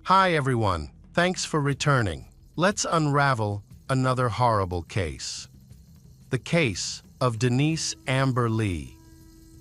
Hi everyone, thanks for returning. Let's unravel another horrible case. The case of Denise Amber Lee.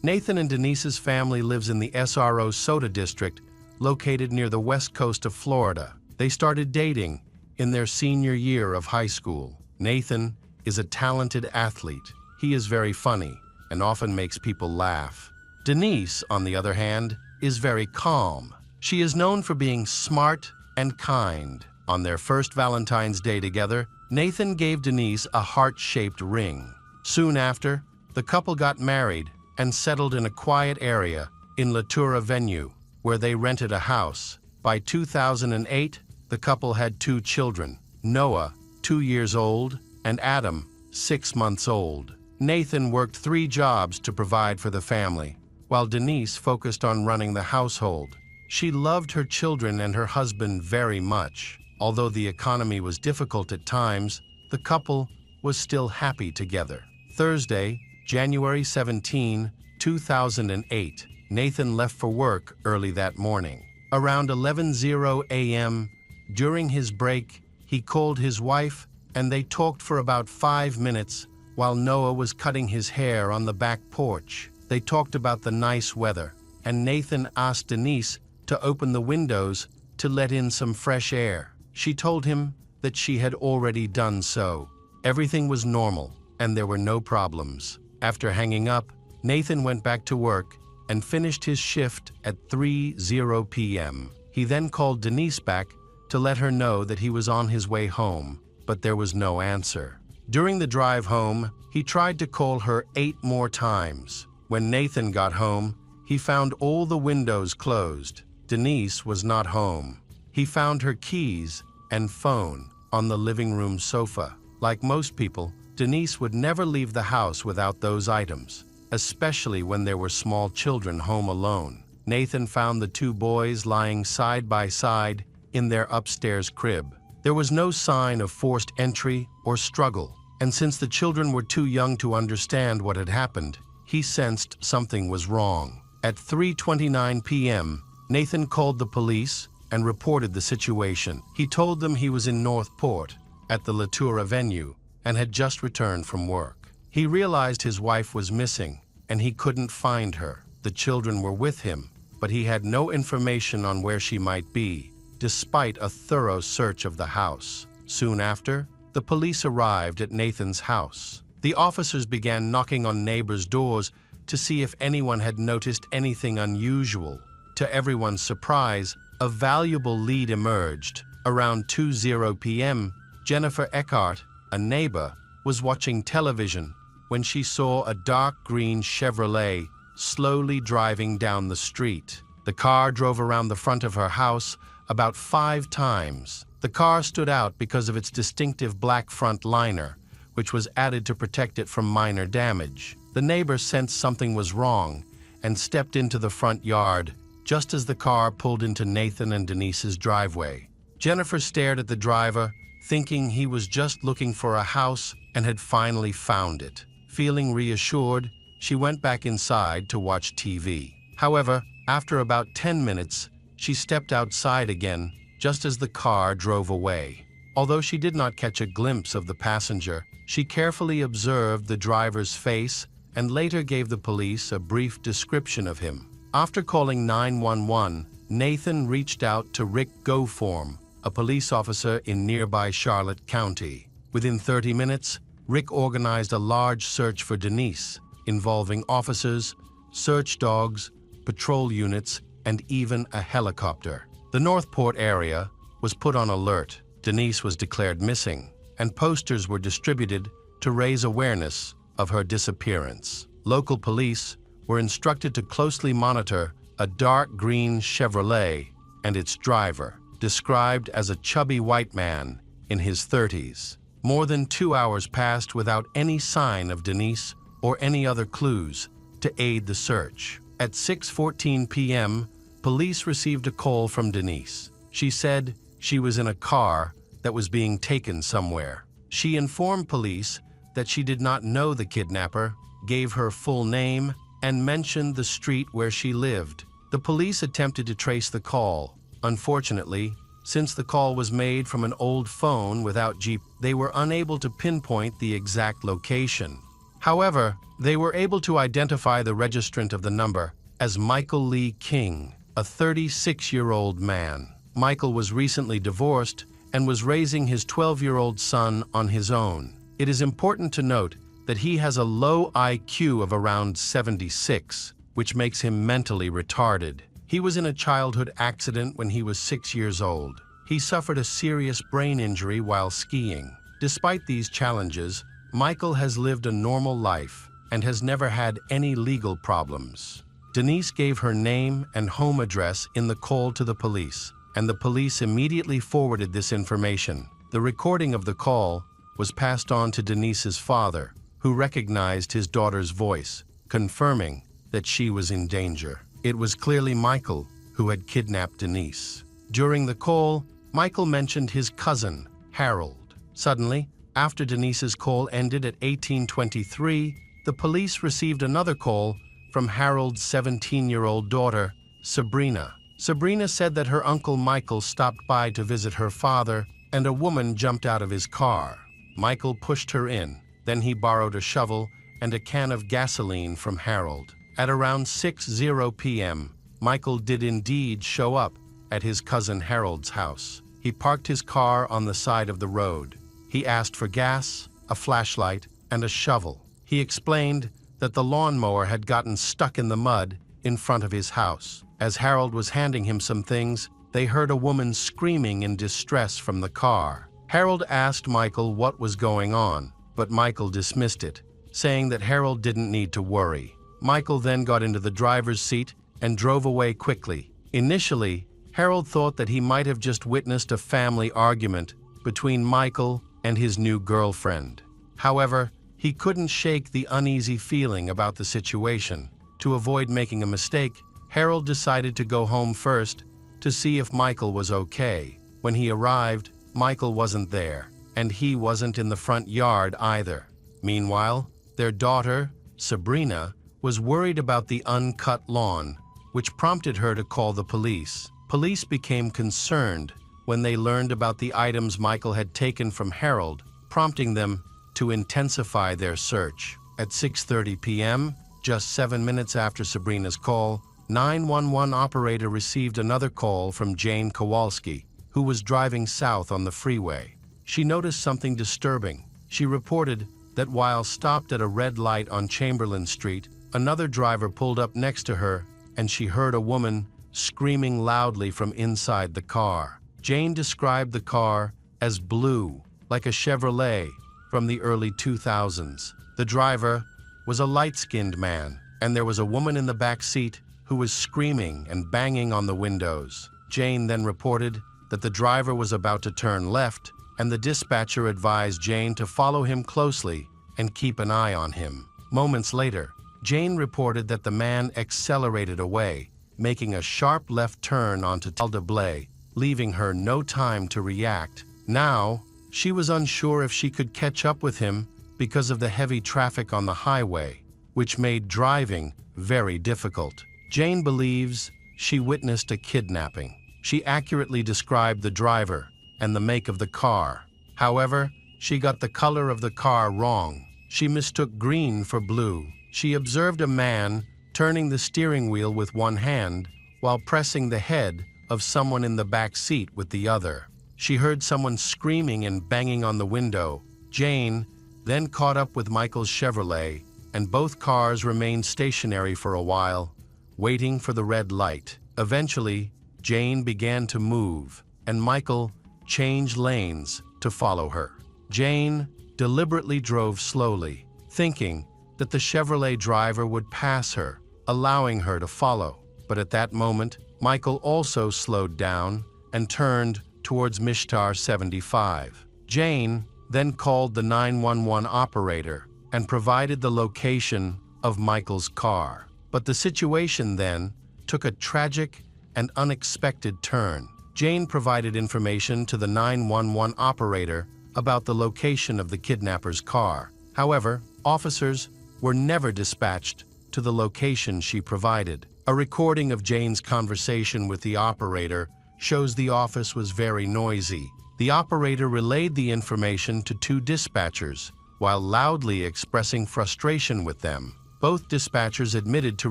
Nathan and Denise's family lives in the SRO Soda District, located near the west coast of Florida. They started dating in their senior year of high school. Nathan is a talented athlete. He is very funny and often makes people laugh. Denise, on the other hand, is very calm. She is known for being smart and kind. On their first Valentine's Day together, Nathan gave Denise a heart-shaped ring. Soon after, the couple got married and settled in a quiet area in Latura Venue, where they rented a house. By 2008, the couple had 2 children, Noah, 2 years old, and Adam, 6 months old. Nathan worked 3 jobs to provide for the family, while Denise focused on running the household. She loved her children and her husband very much. Although the economy was difficult at times, the couple was still happy together. Thursday, January 17, 2008, Nathan left for work early that morning. Around 11:00 a.m., during his break, he called his wife and they talked for about 5 minutes while Noah was cutting his hair on the back porch. They talked about the nice weather, and Nathan asked Denise to open the windows to let in some fresh air. She told him that she had already done so. Everything was normal, and there were no problems. After hanging up, Nathan went back to work and finished his shift at 3:00 p.m. He then called Denise back to let her know that he was on his way home, but there was no answer. During the drive home, he tried to call her 8 more times. When Nathan got home, he found all the windows closed. Denise was not home. He found her keys and phone on the living room sofa. Like most people, Denise would never leave the house without those items, especially when there were small children home alone. Nathan found the 2 boys lying side by side in their upstairs crib. There was no sign of forced entry or struggle, and since the children were too young to understand what had happened, he sensed something was wrong. At 3:29 p.m., Nathan called the police and reported the situation. He told them he was in Northport at the Latura Venue and had just returned from work. He realized his wife was missing and he couldn't find her. The children were with him, but he had no information on where she might be, despite a thorough search of the house. Soon after, the police arrived at Nathan's house. The officers began knocking on neighbors' doors to see if anyone had noticed anything unusual. To everyone's surprise, a valuable lead emerged. Around 2:00 p.m., Jennifer Eckhart, a neighbor, was watching television when she saw a dark green Chevrolet slowly driving down the street. The car drove around the front of her house about 5 times. The car stood out because of its distinctive black front liner, which was added to protect it from minor damage. The neighbor sensed something was wrong and stepped into the front yard just as the car pulled into Nathan and Denise's driveway. Jennifer stared at the driver, thinking he was just looking for a house and had finally found it. Feeling reassured, she went back inside to watch TV. However, after about 10 minutes, she stepped outside again just as the car drove away. Although she did not catch a glimpse of the passenger, she carefully observed the driver's face and later gave the police a brief description of him. After calling 911, Nathan reached out to Rick Goform, a police officer in nearby Charlotte County. Within 30 minutes, Rick organized a large search for Denise, involving officers, search dogs, patrol units, and even a helicopter. The Northport area was put on alert. Denise was declared missing, and posters were distributed to raise awareness of her disappearance. Local police were instructed to closely monitor a dark green Chevrolet and its driver, described as a chubby white man in his 30s. More than 2 hours passed without any sign of Denise or any other clues to aid the search. At 6:14 p.m., police received a call from Denise. She said she was in a car that was being taken somewhere. She informed police that she did not know the kidnapper, gave her full name, and mentioned the street where she lived. The police attempted to trace the call. Unfortunately, Since the call was made from an old phone without GPS, they were unable to pinpoint the exact location. However, they were able to identify the registrant of the number as Michael Lee King, a 36-year-old man. Michael was recently divorced and was raising his 12-year-old son on his own. It is important to note that he has a low IQ of around 76, which makes him mentally retarded. He was in a childhood accident when he was 6 years old. He suffered a serious brain injury while skiing. Despite these challenges, Michael has lived a normal life and has never had any legal problems. Denise gave her name and home address in the call to the police, and the police immediately forwarded this information. The recording of the call was passed on to Denise's father, who recognized his daughter's voice, confirming that she was in danger. It was clearly Michael who had kidnapped Denise. During the call, Michael mentioned his cousin, Harold. Suddenly, after Denise's call ended at 18:23, the police received another call from Harold's 17-year-old daughter, Sabrina. Sabrina said that her uncle Michael stopped by to visit her father, and a woman jumped out of his car. Michael pushed her in. Then he borrowed a shovel and a can of gasoline from Harold. At around 6:00 p.m., Michael did indeed show up at his cousin Harold's house. He parked his car on the side of the road. He asked for gas, a flashlight, and a shovel. He explained that the lawnmower had gotten stuck in the mud in front of his house. As Harold was handing him some things, they heard a woman screaming in distress from the car. Harold asked Michael what was going on, but Michael dismissed it, saying that Harold didn't need to worry. Michael then got into the driver's seat and drove away quickly. Initially, Harold thought that he might have just witnessed a family argument between Michael and his new girlfriend. However, he couldn't shake the uneasy feeling about the situation. To avoid making a mistake, Harold decided to go home first to see if Michael was okay. When he arrived, Michael wasn't there, and he wasn't in the front yard either. Meanwhile, their daughter, Sabrina, was worried about the uncut lawn, which prompted her to call the police. Police became concerned when they learned about the items Michael had taken from Harold, prompting them to intensify their search. At 6:30 p.m., just 7 minutes after Sabrina's call, 911 operator received another call from Jane Kowalski, who was driving south on the freeway. She noticed something disturbing. She reported that while stopped at a red light on Chamberlain Street, another driver pulled up next to her, and she heard a woman screaming loudly from inside the car. Jane described the car as blue, like a Chevrolet from the early 2000s. The driver was a light-skinned man, and there was a woman in the back seat who was screaming and banging on the windows. Jane then reported that the driver was about to turn left, and the dispatcher advised Jane to follow him closely and keep an eye on him. Moments later, Jane reported that the man accelerated away, making a sharp left turn onto Taldeblay, leaving her no time to react. Now, she was unsure if she could catch up with him because of the heavy traffic on the highway, which made driving very difficult. Jane believes she witnessed a kidnapping. She accurately described the driver and the make of the car. However, she got the color of the car wrong. She mistook green for blue. She observed a man turning the steering wheel with one hand while pressing the head of someone in the back seat with the other. She heard someone screaming and banging on the window. Jane then caught up with Michael's Chevrolet, and both cars remained stationary for a while, waiting for the red light. Eventually, Jane began to move, and Michael changed lanes to follow her. Jane deliberately drove slowly, thinking that the Chevrolet driver would pass her, allowing her to follow. But at that moment, Michael also slowed down and turned towards Mishtar 75. Jane then called the 911 operator and provided the location of Michael's car. But the situation then took a tragic and unexpected turn. Jane provided information to the 911 operator about the location of the kidnapper's car. However, officers were never dispatched to the location she provided. A recording of Jane's conversation with the operator shows the office was very noisy. The operator relayed the information to 2 dispatchers, while loudly expressing frustration with them. Both dispatchers admitted to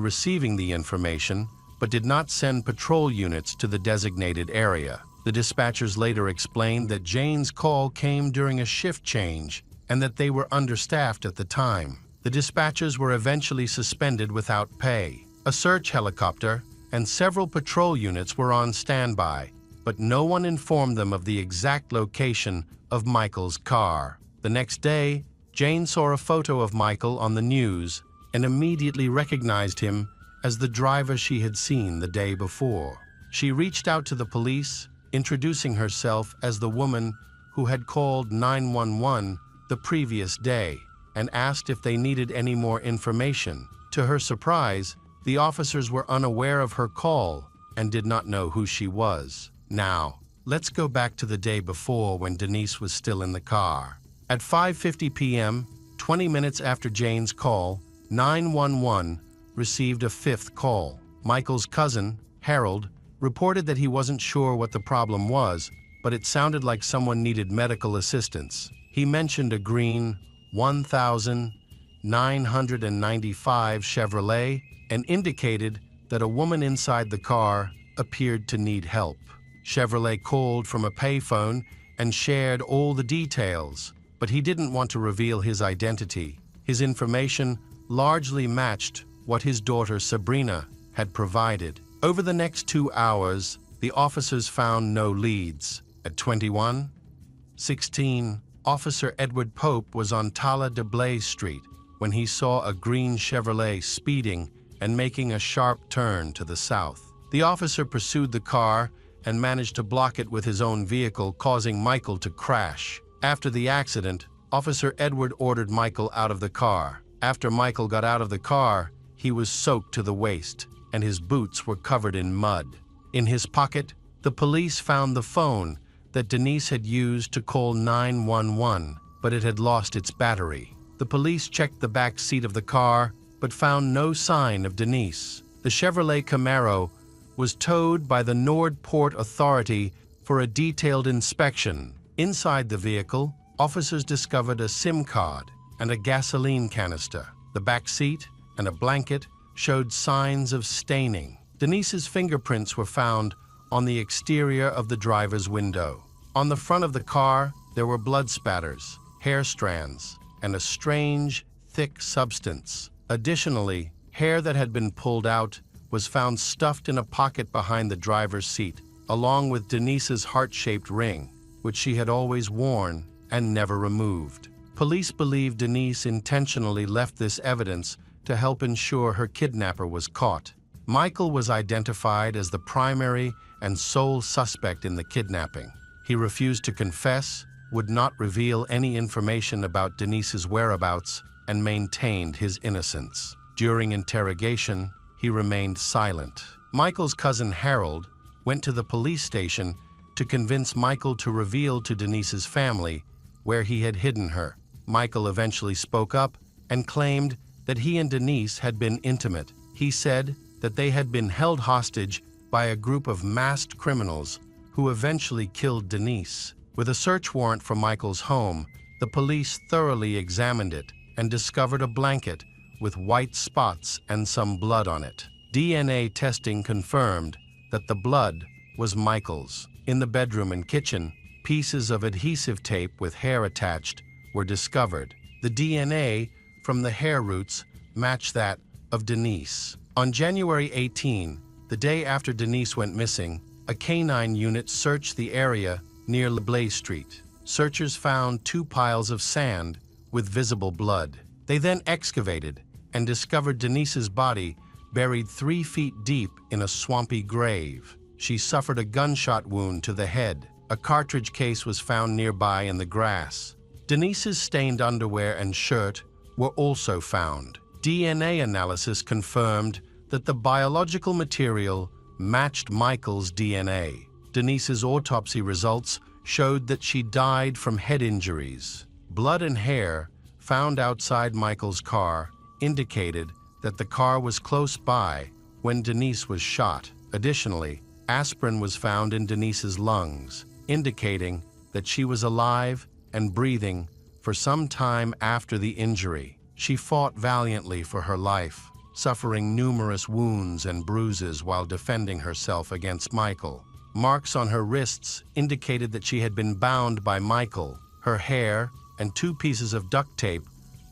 receiving the information, but did not send patrol units to the designated area. The dispatchers later explained that Jane's call came during a shift change and that they were understaffed at the time. The dispatchers were eventually suspended without pay. A search helicopter and several patrol units were on standby, but no one informed them of the exact location of Michael's car. The next day, Jane saw a photo of Michael on the news and immediately recognized him as the driver she had seen the day before. She reached out to the police, introducing herself as the woman who had called 911 the previous day, and asked if they needed any more information. To her surprise, the officers were unaware of her call and did not know who she was. Now, let's go back to the day before when Denise was still in the car. At 5:50 p.m., 20 minutes after Jane's call, 911 received a 5th call. Michael's cousin, Harold, reported that he wasn't sure what the problem was, but it sounded like someone needed medical assistance. He mentioned a green 1995 Chevrolet and indicated that a woman inside the car appeared to need help. Chevrolet called from a payphone and shared all the details, but he didn't want to reveal his identity. His information largely matched what his daughter Sabrina had provided. Over the next 2 hours, the officers found no leads. At 21:16, Officer Edward Pope was on Tala de Blaze Street when he saw a green Chevrolet speeding and making a sharp turn to the south. The officer pursued the car and managed to block it with his own vehicle, causing Michael to crash. After the accident, Officer Edward ordered Michael out of the car. After Michael got out of the car, he was soaked to the waist, and his boots were covered in mud. In his pocket, the police found the phone that Denise had used to call 911, but it had lost its battery. The police checked the back seat of the car, but found no sign of Denise. The Chevrolet Camaro was towed by the Nordport Authority for a detailed inspection. Inside the vehicle, officers discovered a SIM card and a gasoline canister. The back seat and a blanket showed signs of staining. Denise's fingerprints were found on the exterior of the driver's window. On the front of the car, there were blood spatters, hair strands, and a strange, thick substance. Additionally, hair that had been pulled out was found stuffed in a pocket behind the driver's seat, along with Denise's heart-shaped ring, which she had always worn and never removed. Police believe Denise intentionally left this evidence to help ensure her kidnapper was caught. Michael was identified as the primary and sole suspect in the kidnapping. He refused to confess, would not reveal any information about Denise's whereabouts, and maintained his innocence. During interrogation, he remained silent. Michael's cousin Harold went to the police station to convince Michael to reveal to Denise's family where he had hidden her. Michael eventually spoke up and claimed that he and Denise had been intimate. He said that they had been held hostage by a group of masked criminals who eventually killed Denise. With a search warrant for Michael's home, the police thoroughly examined it and discovered a blanket with white spots and some blood on it. DNA testing confirmed that the blood was Michael's. In the bedroom and kitchen, pieces of adhesive tape with hair attached were discovered. The DNA from the hair roots matched that of Denise. On January 18, the day after Denise went missing, a canine unit searched the area near Blaze Street. Searchers found 2 piles of sand with visible blood. They then excavated and discovered Denise's body buried 3 feet deep in a swampy grave. She suffered a gunshot wound to the head. A cartridge case was found nearby in the grass. Denise's stained underwear and shirt were also found. DNA analysis confirmed that the biological material matched Michael's DNA. Denise's autopsy results showed that she died from head injuries. Blood and hair found outside Michael's car indicated that the car was close by when Denise was shot. Additionally, Aspirin was found in Denise's lungs, indicating that she was alive and breathing for some time after the injury. She fought valiantly for her life, suffering numerous wounds and bruises while defending herself against Michael. Marks on her wrists indicated that she had been bound by Michael. Her hair and 2 pieces of duct tape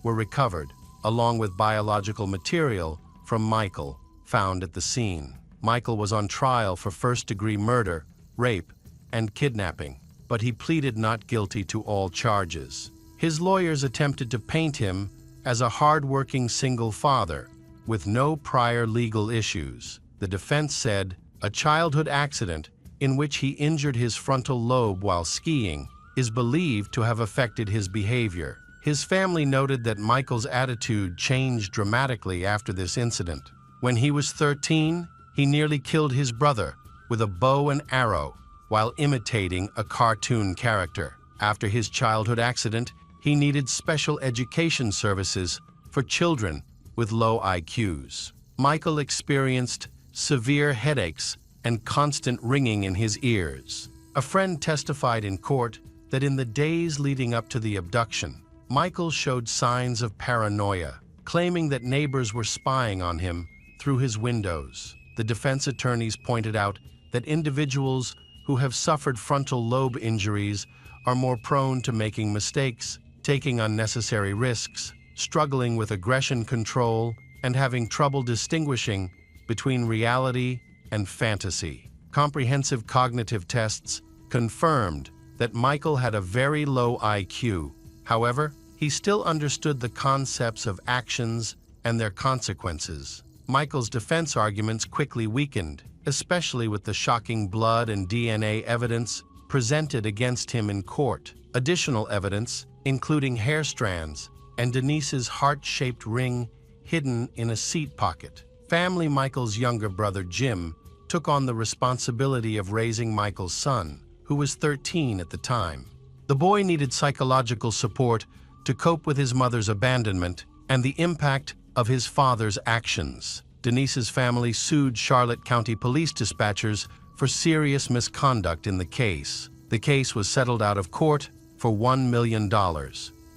were recovered, along with biological material from Michael found at the scene. Michael was on trial for first-degree murder, rape, and kidnapping, but he pleaded not guilty to all charges. His lawyers attempted to paint him as a hard-working single father with no prior legal issues. The defense said a childhood accident in which he injured his frontal lobe while skiing is believed to have affected his behavior. His family noted that Michael's attitude changed dramatically after this incident. When he was 13, he nearly killed his brother with a bow and arrow while imitating a cartoon character. After his childhood accident, he needed special education services for children with low IQs. Michael experienced severe headaches and constant ringing in his ears. A friend testified in court that in the days leading up to the abduction, Michael showed signs of paranoia, claiming that neighbors were spying on him through his windows. The defense attorneys pointed out that individuals who have suffered frontal lobe injuries are more prone to making mistakes, taking unnecessary risks, struggling with aggression control, and having trouble distinguishing between reality and fantasy. Comprehensive cognitive tests confirmed that Michael had a very low IQ. However, he still understood the concepts of actions and their consequences. Michael's defense arguments quickly weakened, especially with the shocking blood and DNA evidence presented against him in court. Additional evidence, including hair strands and Denise's heart-shaped ring hidden in a seat pocket. Family Michael's younger brother Jim took on the responsibility of raising Michael's son, who was 13 at the time. The boy needed psychological support to cope with his mother's abandonment and the impact of his father's actions. Denise's family sued Charlotte County police dispatchers for serious misconduct in the case. The case was settled out of court for $1 million.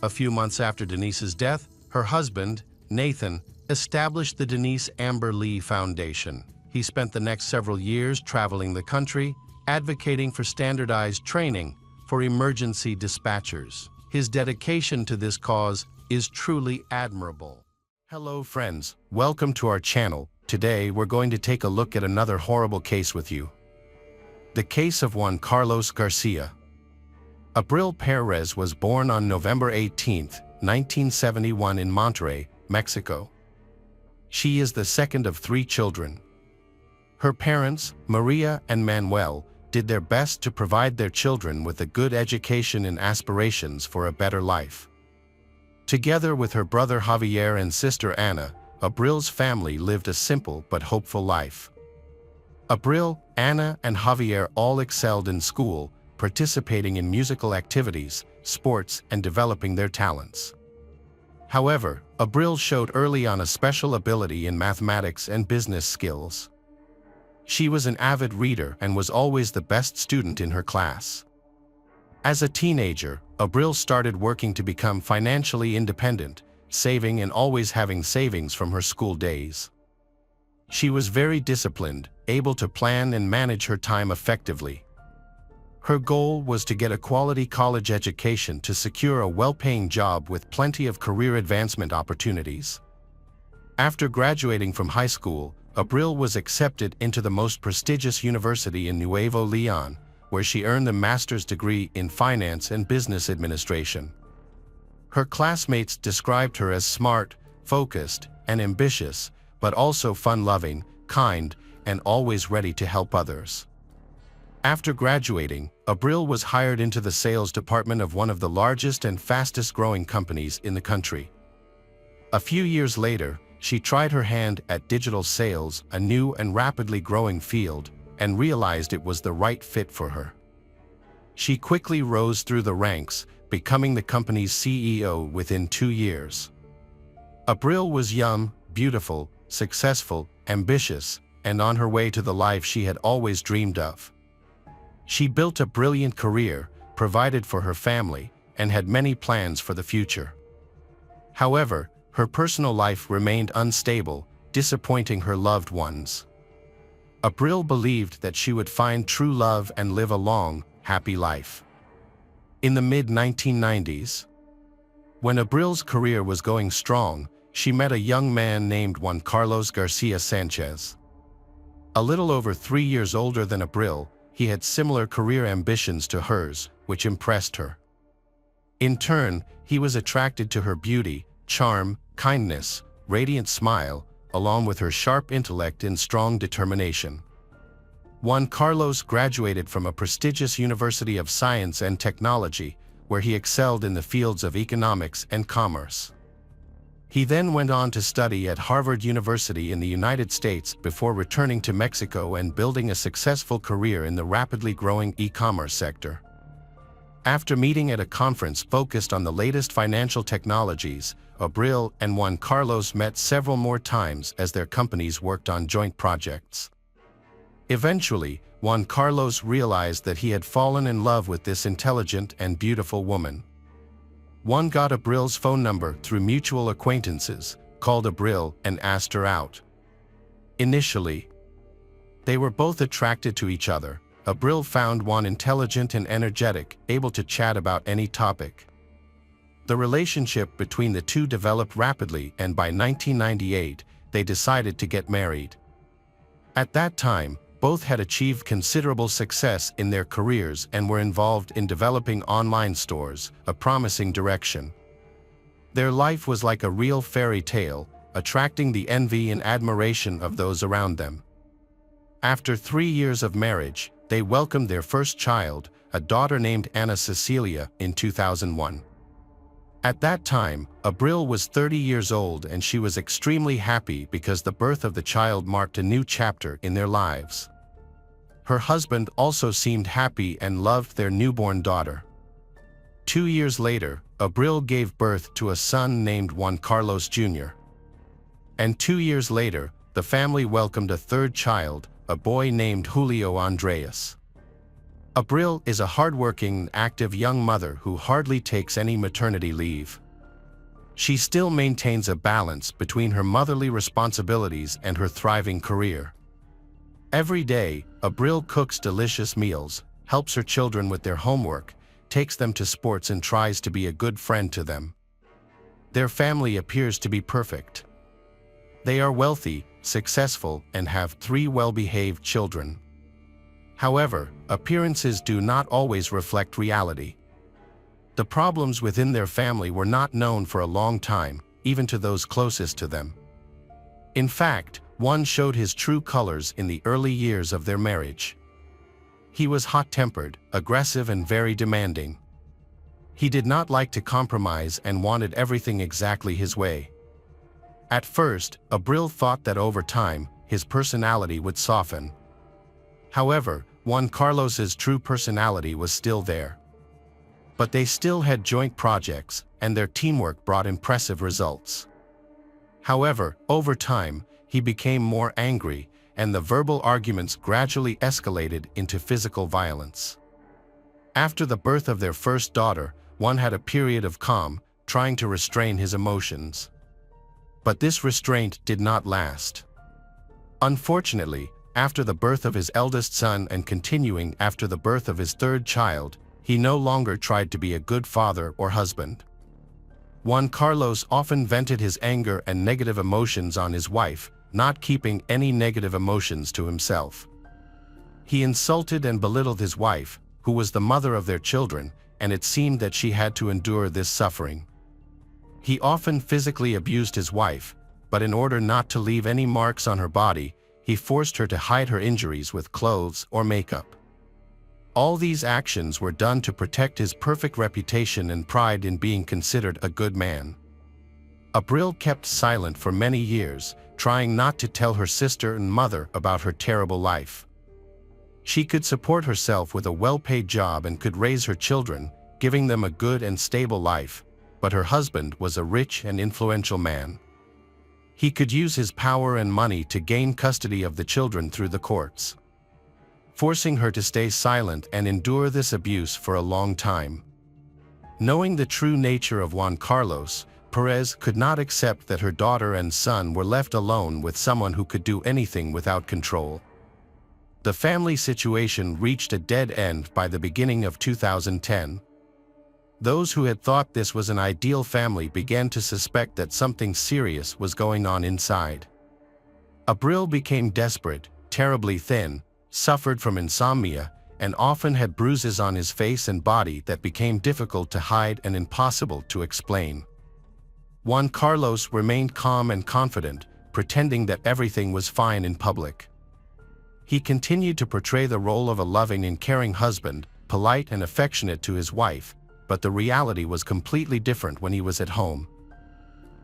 A few months after Denise's death, her husband, Nathan, established the Denise Amber Lee Foundation. He spent the next several years traveling the country, advocating for standardized training for emergency dispatchers. His dedication to this cause is truly admirable. Hello friends, welcome to our channel. Today we're going to take a look at another horrible case with you. The case of Juan Carlos Garcia. Abril Perez was born on November 18, 1971 in Monterrey, Mexico. She is the second of 3 children. Her parents, Maria and Manuel, did their best to provide their children with a good education and aspirations for a better life. Together with her brother Javier and sister Ana, Abril's family lived a simple but hopeful life. Abril, Ana, and Javier all excelled in school, participating in musical activities, sports, and developing their talents. However, Abril showed early on a special ability in mathematics and business skills. She was an avid reader and was always the best student in her class. As a teenager, Abril started working to become financially independent, saving and always having savings from her school days. She was very disciplined, able to plan and manage her time effectively. Her goal was to get a quality college education to secure a well-paying job with plenty of career advancement opportunities. After graduating from high school, Abril was accepted into the most prestigious university in Nuevo León, where she earned a master's degree in finance and business administration. Her classmates described her as smart, focused, and ambitious, but also fun-loving, kind, and always ready to help others. After graduating, Abril was hired into the sales department of one of the largest and fastest-growing companies in the country. A few years later, she tried her hand at digital sales, a new and rapidly growing field, and realized it was the right fit for her. She quickly rose through the ranks, becoming the company's CEO within 2 years. Abril was young, beautiful, successful, ambitious, and on her way to the life she had always dreamed of. She built a brilliant career, provided for her family, and had many plans for the future. However, her personal life remained unstable, disappointing her loved ones. Abril believed that she would find true love and live a long, happy life. In the mid-1990s, when Abril's career was going strong, she met a young man named Juan Carlos Garcia Sanchez. A little over 3 years older than Abril, he had similar career ambitions to hers, which impressed her. In turn, he was attracted to her beauty, charm, kindness, radiant smile, along with her sharp intellect and strong determination. Juan Carlos graduated from a prestigious University of Science and Technology, where he excelled in the fields of economics and commerce. He then went on to study at Harvard University in the United States before returning to Mexico and building a successful career in the rapidly growing e-commerce sector. After meeting at a conference focused on the latest financial technologies, Abril and Juan Carlos met several more times as their companies worked on joint projects. Eventually, Juan Carlos realized that he had fallen in love with this intelligent and beautiful woman. Juan got Abril's phone number through mutual acquaintances, called Abril, and asked her out. Initially, they were both attracted to each other. Abril found Juan intelligent and energetic, able to chat about any topic. The relationship between the two developed rapidly, and by 1998, they decided to get married. At that time, both had achieved considerable success in their careers and were involved in developing online stores, a promising direction. Their life was like a real fairy tale, attracting the envy and admiration of those around them. After 3 years of marriage, they welcomed their first child, a daughter named Ana Cecilia, in 2001. At that time, Abril was 30 years old and she was extremely happy because the birth of the child marked a new chapter in their lives. Her husband also seemed happy and loved their newborn daughter. 2 years later, Abril gave birth to a son named Juan Carlos Jr. And 2 years later, the family welcomed a third child, a boy named Julio Andres. Abril is a hardworking, active young mother who hardly takes any maternity leave. She still maintains a balance between her motherly responsibilities and her thriving career. Every day, Abril cooks delicious meals, helps her children with their homework, takes them to sports and tries to be a good friend to them. Their family appears to be perfect. They are wealthy, successful, and have 3 well-behaved children. However, appearances do not always reflect reality. The problems within their family were not known for a long time, even to those closest to them. In fact, one showed his true colors in the early years of their marriage. He was hot-tempered, aggressive, and very demanding. He did not like to compromise and wanted everything exactly his way. At first, Abril thought that over time, his personality would soften. However, Juan Carlos's true personality was still there. But they still had joint projects, and their teamwork brought impressive results. However, over time, he became more angry, and the verbal arguments gradually escalated into physical violence. After the birth of their first daughter, Juan had a period of calm, trying to restrain his emotions. But this restraint did not last. Unfortunately, after the birth of his eldest son and continuing after the birth of his third child, he no longer tried to be a good father or husband. Juan Carlos often vented his anger and negative emotions on his wife, not keeping any negative emotions to himself. He insulted and belittled his wife, who was the mother of their children, and it seemed that she had to endure this suffering. He often physically abused his wife, but in order not to leave any marks on her body, he forced her to hide her injuries with clothes or makeup. All these actions were done to protect his perfect reputation and pride in being considered a good man. Abril kept silent for many years, trying not to tell her sister and mother about her terrible life. She could support herself with a well-paid job and could raise her children, giving them a good and stable life, but her husband was a rich and influential man. He could use his power and money to gain custody of the children through the courts, forcing her to stay silent and endure this abuse for a long time. Knowing the true nature of Juan Carlos, Perez could not accept that her daughter and son were left alone with someone who could do anything without control. The family situation reached a dead end by the beginning of 2010. Those who had thought this was an ideal family began to suspect that something serious was going on inside. Abril became desperate, terribly thin, suffered from insomnia, and often had bruises on his face and body that became difficult to hide and impossible to explain. Juan Carlos remained calm and confident, pretending that everything was fine in public. He continued to portray the role of a loving and caring husband, polite and affectionate to his wife, but the reality was completely different when he was at home.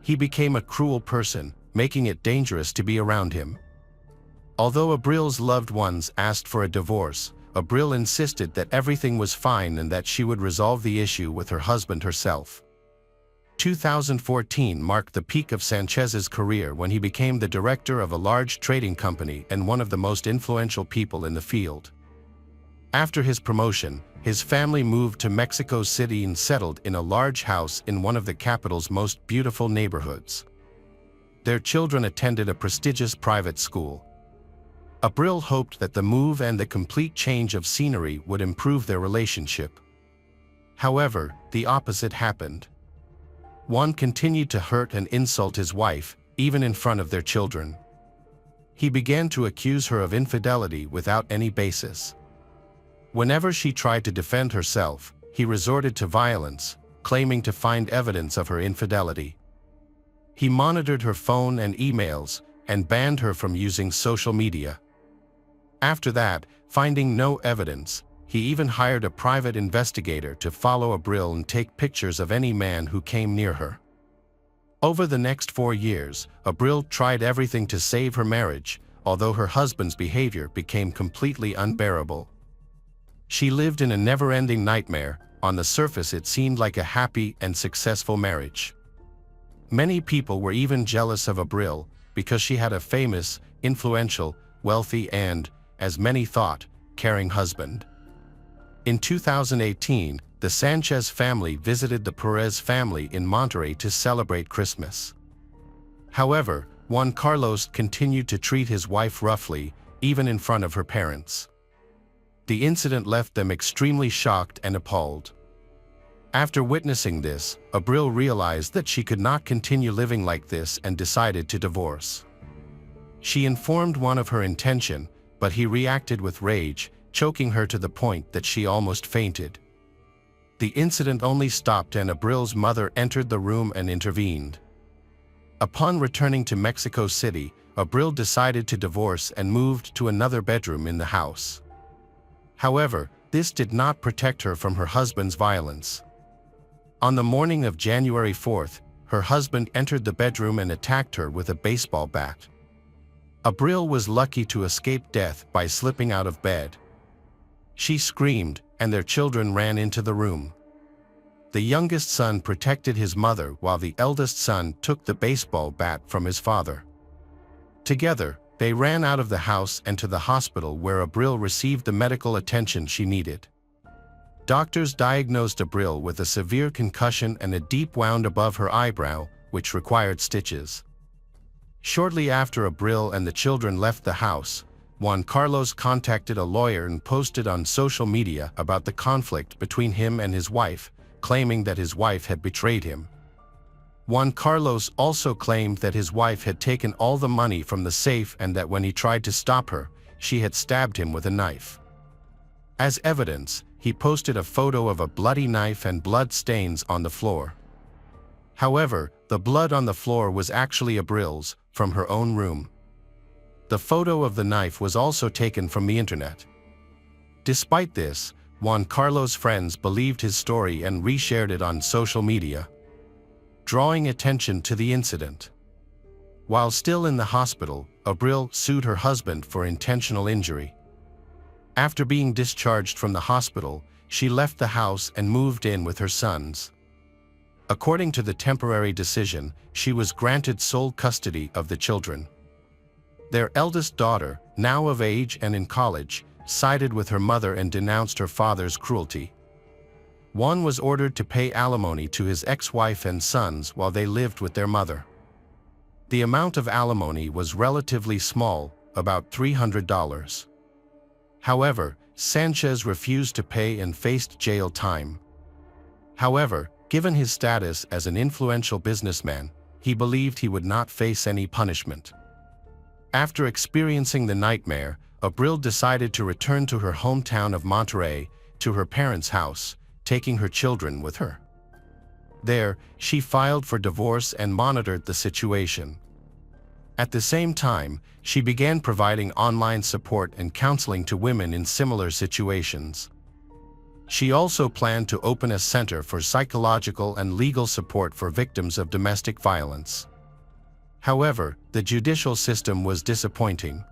He became a cruel person, making it dangerous to be around him. Although Abril's loved ones asked for a divorce, Abril insisted that everything was fine and that she would resolve the issue with her husband herself. 2014 marked the peak of Sanchez's career when he became the director of a large trading company and one of the most influential people in the field. After his promotion, his family moved to Mexico City and settled in a large house in one of the capital's most beautiful neighborhoods. Their children attended a prestigious private school. Abril hoped that the move and the complete change of scenery would improve their relationship. However, the opposite happened. Juan continued to hurt and insult his wife, even in front of their children. He began to accuse her of infidelity without any basis. Whenever she tried to defend herself, he resorted to violence, claiming to find evidence of her infidelity. He monitored her phone and emails, and banned her from using social media. After that, finding no evidence, he even hired a private investigator to follow Abril and take pictures of any man who came near her. Over the next 4 years, Abril tried everything to save her marriage, although her husband's behavior became completely unbearable. She lived in a never-ending nightmare. On the surface it seemed like a happy and successful marriage. Many people were even jealous of Abril because she had a famous, influential, wealthy and, as many thought, caring husband. In 2018, the Sanchez family visited the Perez family in Monterrey to celebrate Christmas. However, Juan Carlos continued to treat his wife roughly, even in front of her parents. The incident left them extremely shocked and appalled. After witnessing this, Abril realized that she could not continue living like this and decided to divorce. She informed Juan of her intention, but he reacted with rage, choking her to the point that she almost fainted. The incident only stopped and Abril's mother entered the room and intervened. Upon returning to Mexico City, Abril decided to divorce and moved to another bedroom in the house. However, this did not protect her from her husband's violence. On the morning of January 4th, her husband entered the bedroom and attacked her with a baseball bat. Abril was lucky to escape death by slipping out of bed. She screamed, and their children ran into the room. The youngest son protected his mother while the eldest son took the baseball bat from his father. Together, they ran out of the house and to the hospital where Abril received the medical attention she needed. Doctors diagnosed Abril with a severe concussion and a deep wound above her eyebrow, which required stitches. Shortly after Abril and the children left the house, Juan Carlos contacted a lawyer and posted on social media about the conflict between him and his wife, claiming that his wife had betrayed him. Juan Carlos also claimed that his wife had taken all the money from the safe and that when he tried to stop her, she had stabbed him with a knife. As evidence, he posted a photo of a bloody knife and blood stains on the floor. However, the blood on the floor was actually Abril's, from her own room. The photo of the knife was also taken from the internet. Despite this, Juan Carlos' friends believed his story and reshared it on social media, drawing attention to the incident. While still in the hospital, Abril sued her husband for intentional injury. After being discharged from the hospital, she left the house and moved in with her sons. According to the temporary decision, she was granted sole custody of the children. Their eldest daughter, now of age and in college, sided with her mother and denounced her father's cruelty. Juan was ordered to pay alimony to his ex-wife and sons while they lived with their mother. The amount of alimony was relatively small, about $300. However, Sanchez refused to pay and faced jail time. However, given his status as an influential businessman, he believed he would not face any punishment. After experiencing the nightmare, Abril decided to return to her hometown of Monterrey, to her parents' house, taking her children with her. There, she filed for divorce and monitored the situation. At the same time, she began providing online support and counseling to women in similar situations. She also planned to open a center for psychological and legal support for victims of domestic violence. However, the judicial system was disappointing.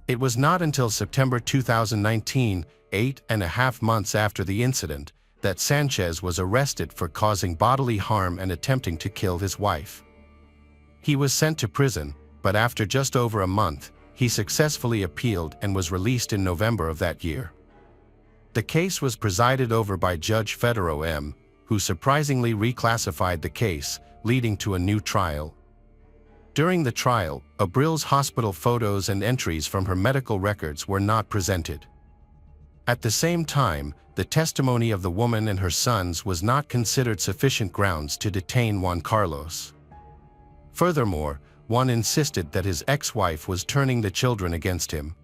It was not until September 2019, 8.5 months after the incident, that Sanchez was arrested for causing bodily harm and attempting to kill his wife. He was sent to prison, but after just over a month, he successfully appealed and was released in November of that year. The case was presided over by Judge Federico M., who surprisingly reclassified the case, leading to a new trial. During the trial, Abril's hospital photos and entries from her medical records were not presented. At the same time, the testimony of the woman and her sons was not considered sufficient grounds to detain Juan Carlos. Furthermore, Juan insisted that his ex-wife was turning the children against him.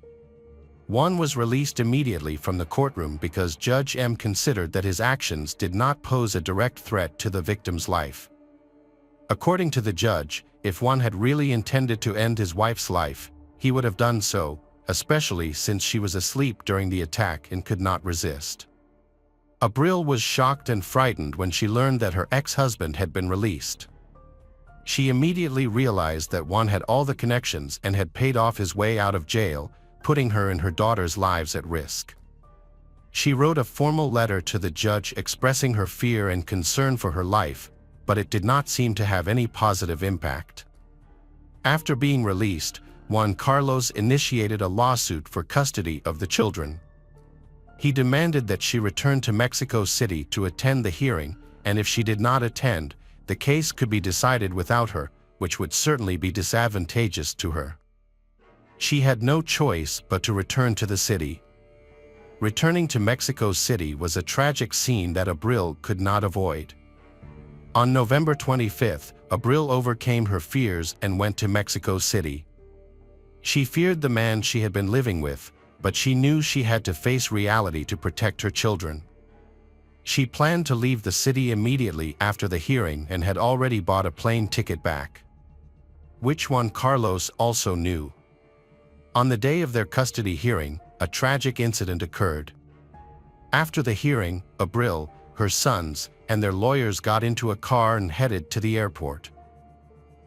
Juan was released immediately from the courtroom because Judge M considered that his actions did not pose a direct threat to the victim's life. According to the judge, if Juan had really intended to end his wife's life, he would have done so, especially since she was asleep during the attack and could not resist. Abril was shocked and frightened when she learned that her ex-husband had been released. She immediately realized that Juan had all the connections and had paid off his way out of jail, putting her and her daughter's lives at risk. She wrote a formal letter to the judge expressing her fear and concern for her life, but it did not seem to have any positive impact. After being released, Juan Carlos initiated a lawsuit for custody of the children. He demanded that she return to Mexico City to attend the hearing, and if she did not attend, the case could be decided without her, which would certainly be disadvantageous to her. She had no choice but to return to the city. Returning to Mexico City was a tragic scene that Abril could not avoid. On November 25th, Abril overcame her fears and went to Mexico City. She feared the man she had been living with, but she knew she had to face reality to protect her children. She planned to leave the city immediately after the hearing and had already bought a plane ticket back, which Juan Carlos also knew. On the day of their custody hearing, a tragic incident occurred. After the hearing, Abril, her sons, and their lawyers got into a car and headed to the airport.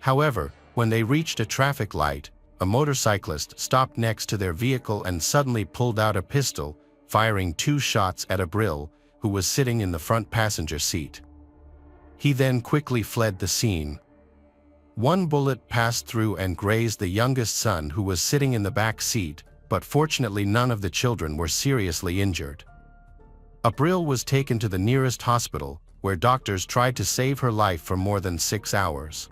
However, when they reached a traffic light, a motorcyclist stopped next to their vehicle and suddenly pulled out a pistol, firing 2 shots at Abril, who was sitting in the front passenger seat. He then quickly fled the scene. 1 bullet passed through and grazed the youngest son who was sitting in the back seat, but fortunately none of the children were seriously injured. Abril was taken to the nearest hospital, where doctors tried to save her life for more than 6 hours.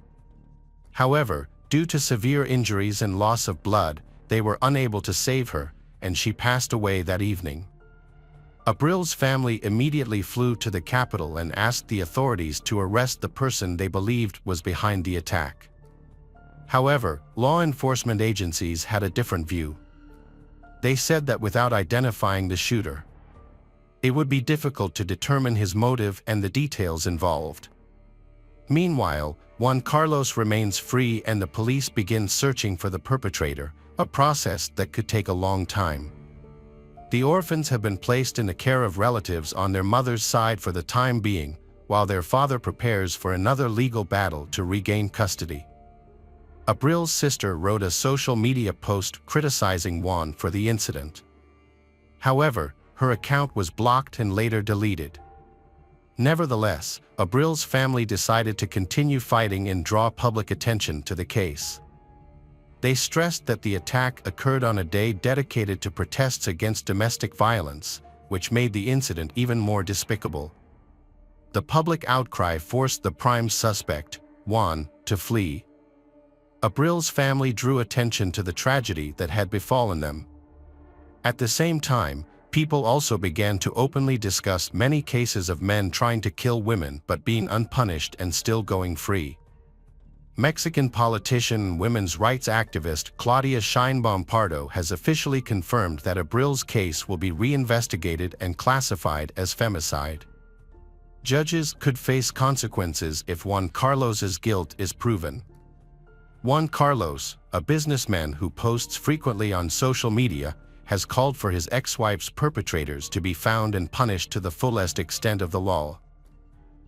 However, due to severe injuries and loss of blood, they were unable to save her, and she passed away that evening. Abril's family immediately flew to the capital and asked the authorities to arrest the person they believed was behind the attack. However, law enforcement agencies had a different view. They said that without identifying the shooter, it would be difficult to determine his motive and the details involved. Meanwhile, Juan Carlos remains free and the police begin searching for the perpetrator, a process that could take a long time. The orphans have been placed in the care of relatives on their mother's side for the time being, while their father prepares for another legal battle to regain custody. Abril's sister wrote a social media post criticizing Juan for the incident. However, her account was blocked and later deleted. Nevertheless, Abril's family decided to continue fighting and draw public attention to the case. They stressed that the attack occurred on a day dedicated to protests against domestic violence, which made the incident even more despicable. The public outcry forced the prime suspect, Juan, to flee. Abril's family drew attention to the tragedy that had befallen them. At the same time, people also began to openly discuss many cases of men trying to kill women but being unpunished and still going free. Mexican politician and women's rights activist Claudia Sheinbaum Pardo has officially confirmed that Abril's case will be reinvestigated and classified as femicide. Judges could face consequences if Juan Carlos's guilt is proven. Juan Carlos, a businessman who posts frequently on social media, has called for his ex-wife's perpetrators to be found and punished to the fullest extent of the law.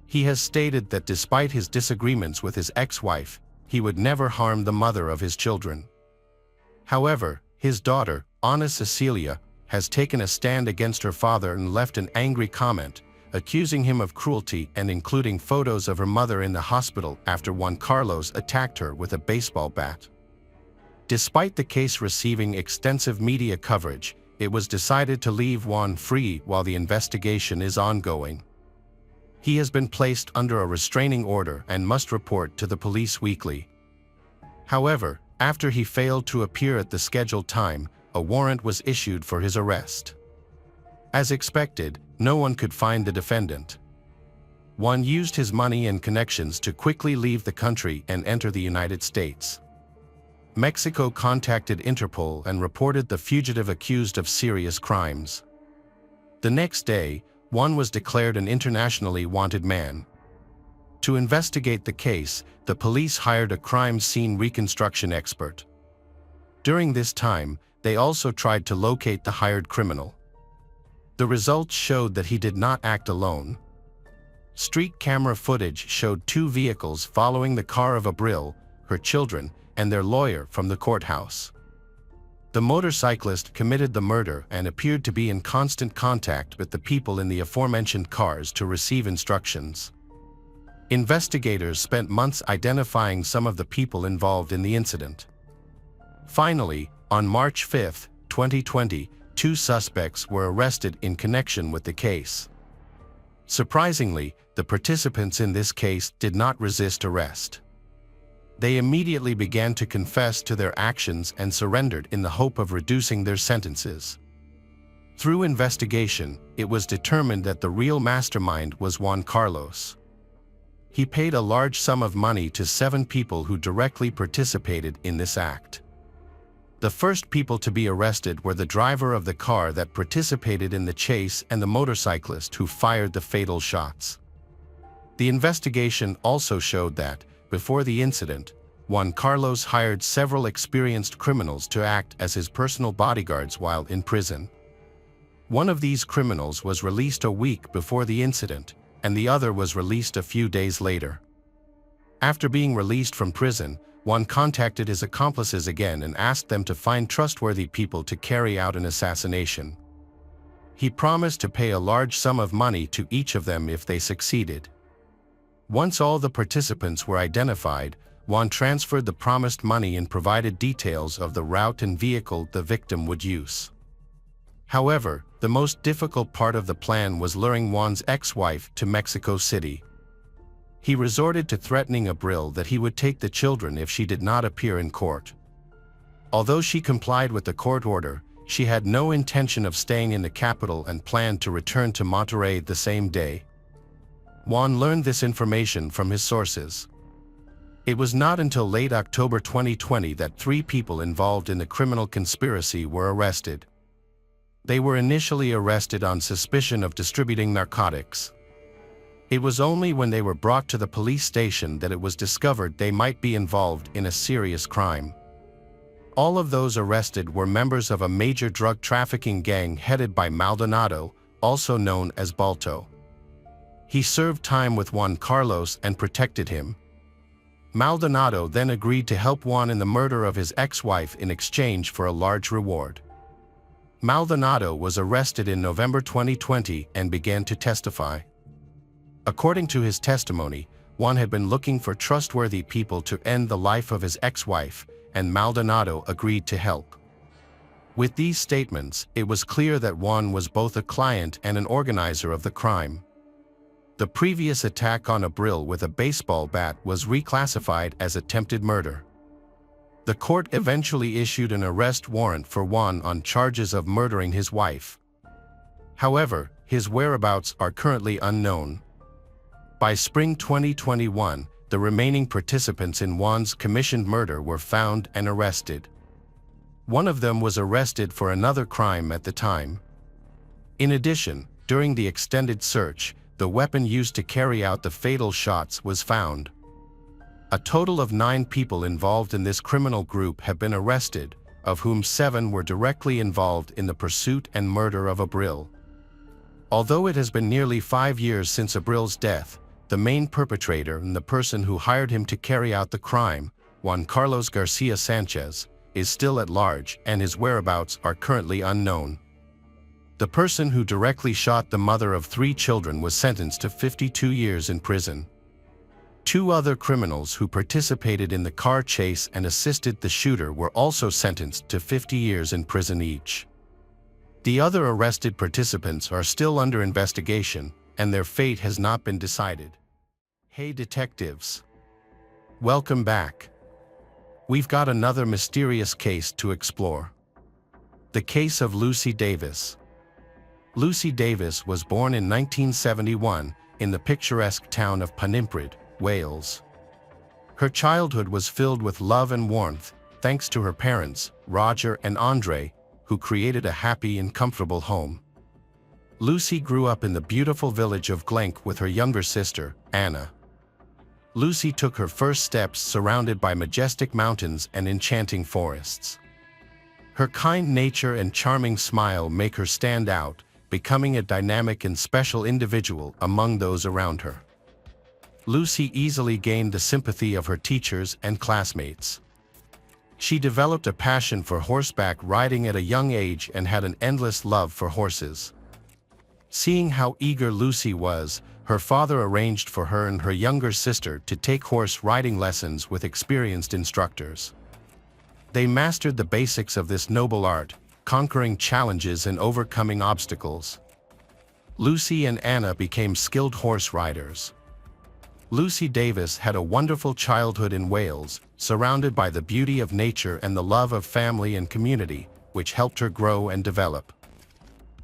He has stated that despite his disagreements with his ex-wife, he would never harm the mother of his children. However, his daughter, Ana Cecilia, has taken a stand against her father and left an angry comment, accusing him of cruelty and including photos of her mother in the hospital after Juan Carlos attacked her with a baseball bat. Despite the case receiving extensive media coverage, it was decided to leave Juan free while the investigation is ongoing. He has been placed under a restraining order and must report to the police weekly. However, after he failed to appear at the scheduled time, a warrant was issued for his arrest. As expected, no one could find the defendant. Juan used his money and connections to quickly leave the country and enter the United States. Mexico contacted Interpol and reported the fugitive accused of serious crimes. The next day, Juan was declared an internationally wanted man. To investigate the case, the police hired a crime scene reconstruction expert. During this time, they also tried to locate the hired criminal. The results showed that he did not act alone. Street camera footage showed two vehicles following the car of Abril, her children, and their lawyer from the courthouse. The motorcyclist committed the murder and appeared to be in constant contact with the people in the aforementioned cars to receive instructions. Investigators spent months identifying some of the people involved in the incident. Finally, on March 5, 2020, two suspects were arrested in connection with the case. Surprisingly, the participants in this case did not resist arrest. They immediately began to confess to their actions and surrendered in the hope of reducing their sentences. Through investigation, it was determined that the real mastermind was Juan Carlos. He paid a large sum of money to 7 people who directly participated in this act. The first people to be arrested were the driver of the car that participated in the chase and the motorcyclist who fired the fatal shots. The investigation also showed that, before the incident, Juan Carlos hired several experienced criminals to act as his personal bodyguards while in prison. One of these criminals was released a week before the incident, and the other was released a few days later. After being released from prison, Juan contacted his accomplices again and asked them to find trustworthy people to carry out an assassination. He promised to pay a large sum of money to each of them if they succeeded. Once all the participants were identified, Juan transferred the promised money and provided details of the route and vehicle the victim would use. However, the most difficult part of the plan was luring Juan's ex-wife to Mexico City. He resorted to threatening Abril that he would take the children if she did not appear in court. Although she complied with the court order, she had no intention of staying in the capital and planned to return to Monterrey the same day. Juan learned this information from his sources. It was not until late October 2020 that 3 people involved in the criminal conspiracy were arrested. They were initially arrested on suspicion of distributing narcotics. It was only when they were brought to the police station that it was discovered they might be involved in a serious crime. All of those arrested were members of a major drug trafficking gang headed by Maldonado, also known as Balto. He served time with Juan Carlos and protected him. Maldonado then agreed to help Juan in the murder of his ex-wife in exchange for a large reward. Maldonado was arrested in November 2020 and began to testify. According to his testimony, Juan had been looking for trustworthy people to end the life of his ex-wife, and Maldonado agreed to help. With these statements, it was clear that Juan was both a client and an organizer of the crime. The previous attack on Abril with a baseball bat was reclassified as attempted murder. The court eventually issued an arrest warrant for Juan on charges of murdering his wife. However, his whereabouts are currently unknown. By spring 2021, the remaining participants in Juan's commissioned murder were found and arrested. One of them was arrested for another crime at the time. In addition, during the extended search, the weapon used to carry out the fatal shots was found. A total of 9 people involved in this criminal group have been arrested, of whom 7 were directly involved in the pursuit and murder of Abril. Although it has been nearly 5 years since Abril's death, the main perpetrator and the person who hired him to carry out the crime, Juan Carlos Garcia Sanchez, is still at large and his whereabouts are currently unknown. The person who directly shot the mother of 3 children was sentenced to 52 years in prison. 2 other criminals who participated in the car chase and assisted the shooter were also sentenced to 50 years in prison each. The other arrested participants are still under investigation, and their fate has not been decided. Hey detectives! Welcome back. We've got another mysterious case to explore. The case of Lucy Davis. Lucy Davis was born in 1971 in the picturesque town of Penimprid, Wales. Her childhood was filled with love and warmth, thanks to her parents, Roger and Andre, who created a happy and comfortable home. Lucy grew up in the beautiful village of Glenk with her younger sister, Anna. Lucy took her first steps surrounded by majestic mountains and enchanting forests. Her kind nature and charming smile make her stand out, becoming a dynamic and special individual among those around her. Lucy easily gained the sympathy of her teachers and classmates. She developed a passion for horseback riding at a young age and had an endless love for horses. Seeing how eager Lucy was, her father arranged for her and her younger sister to take horse riding lessons with experienced instructors. They mastered the basics of this noble art, conquering challenges and overcoming obstacles. Lucy and Anna became skilled horse riders. Lucy Davis had a wonderful childhood in Wales, surrounded by the beauty of nature and the love of family and community, which helped her grow and develop.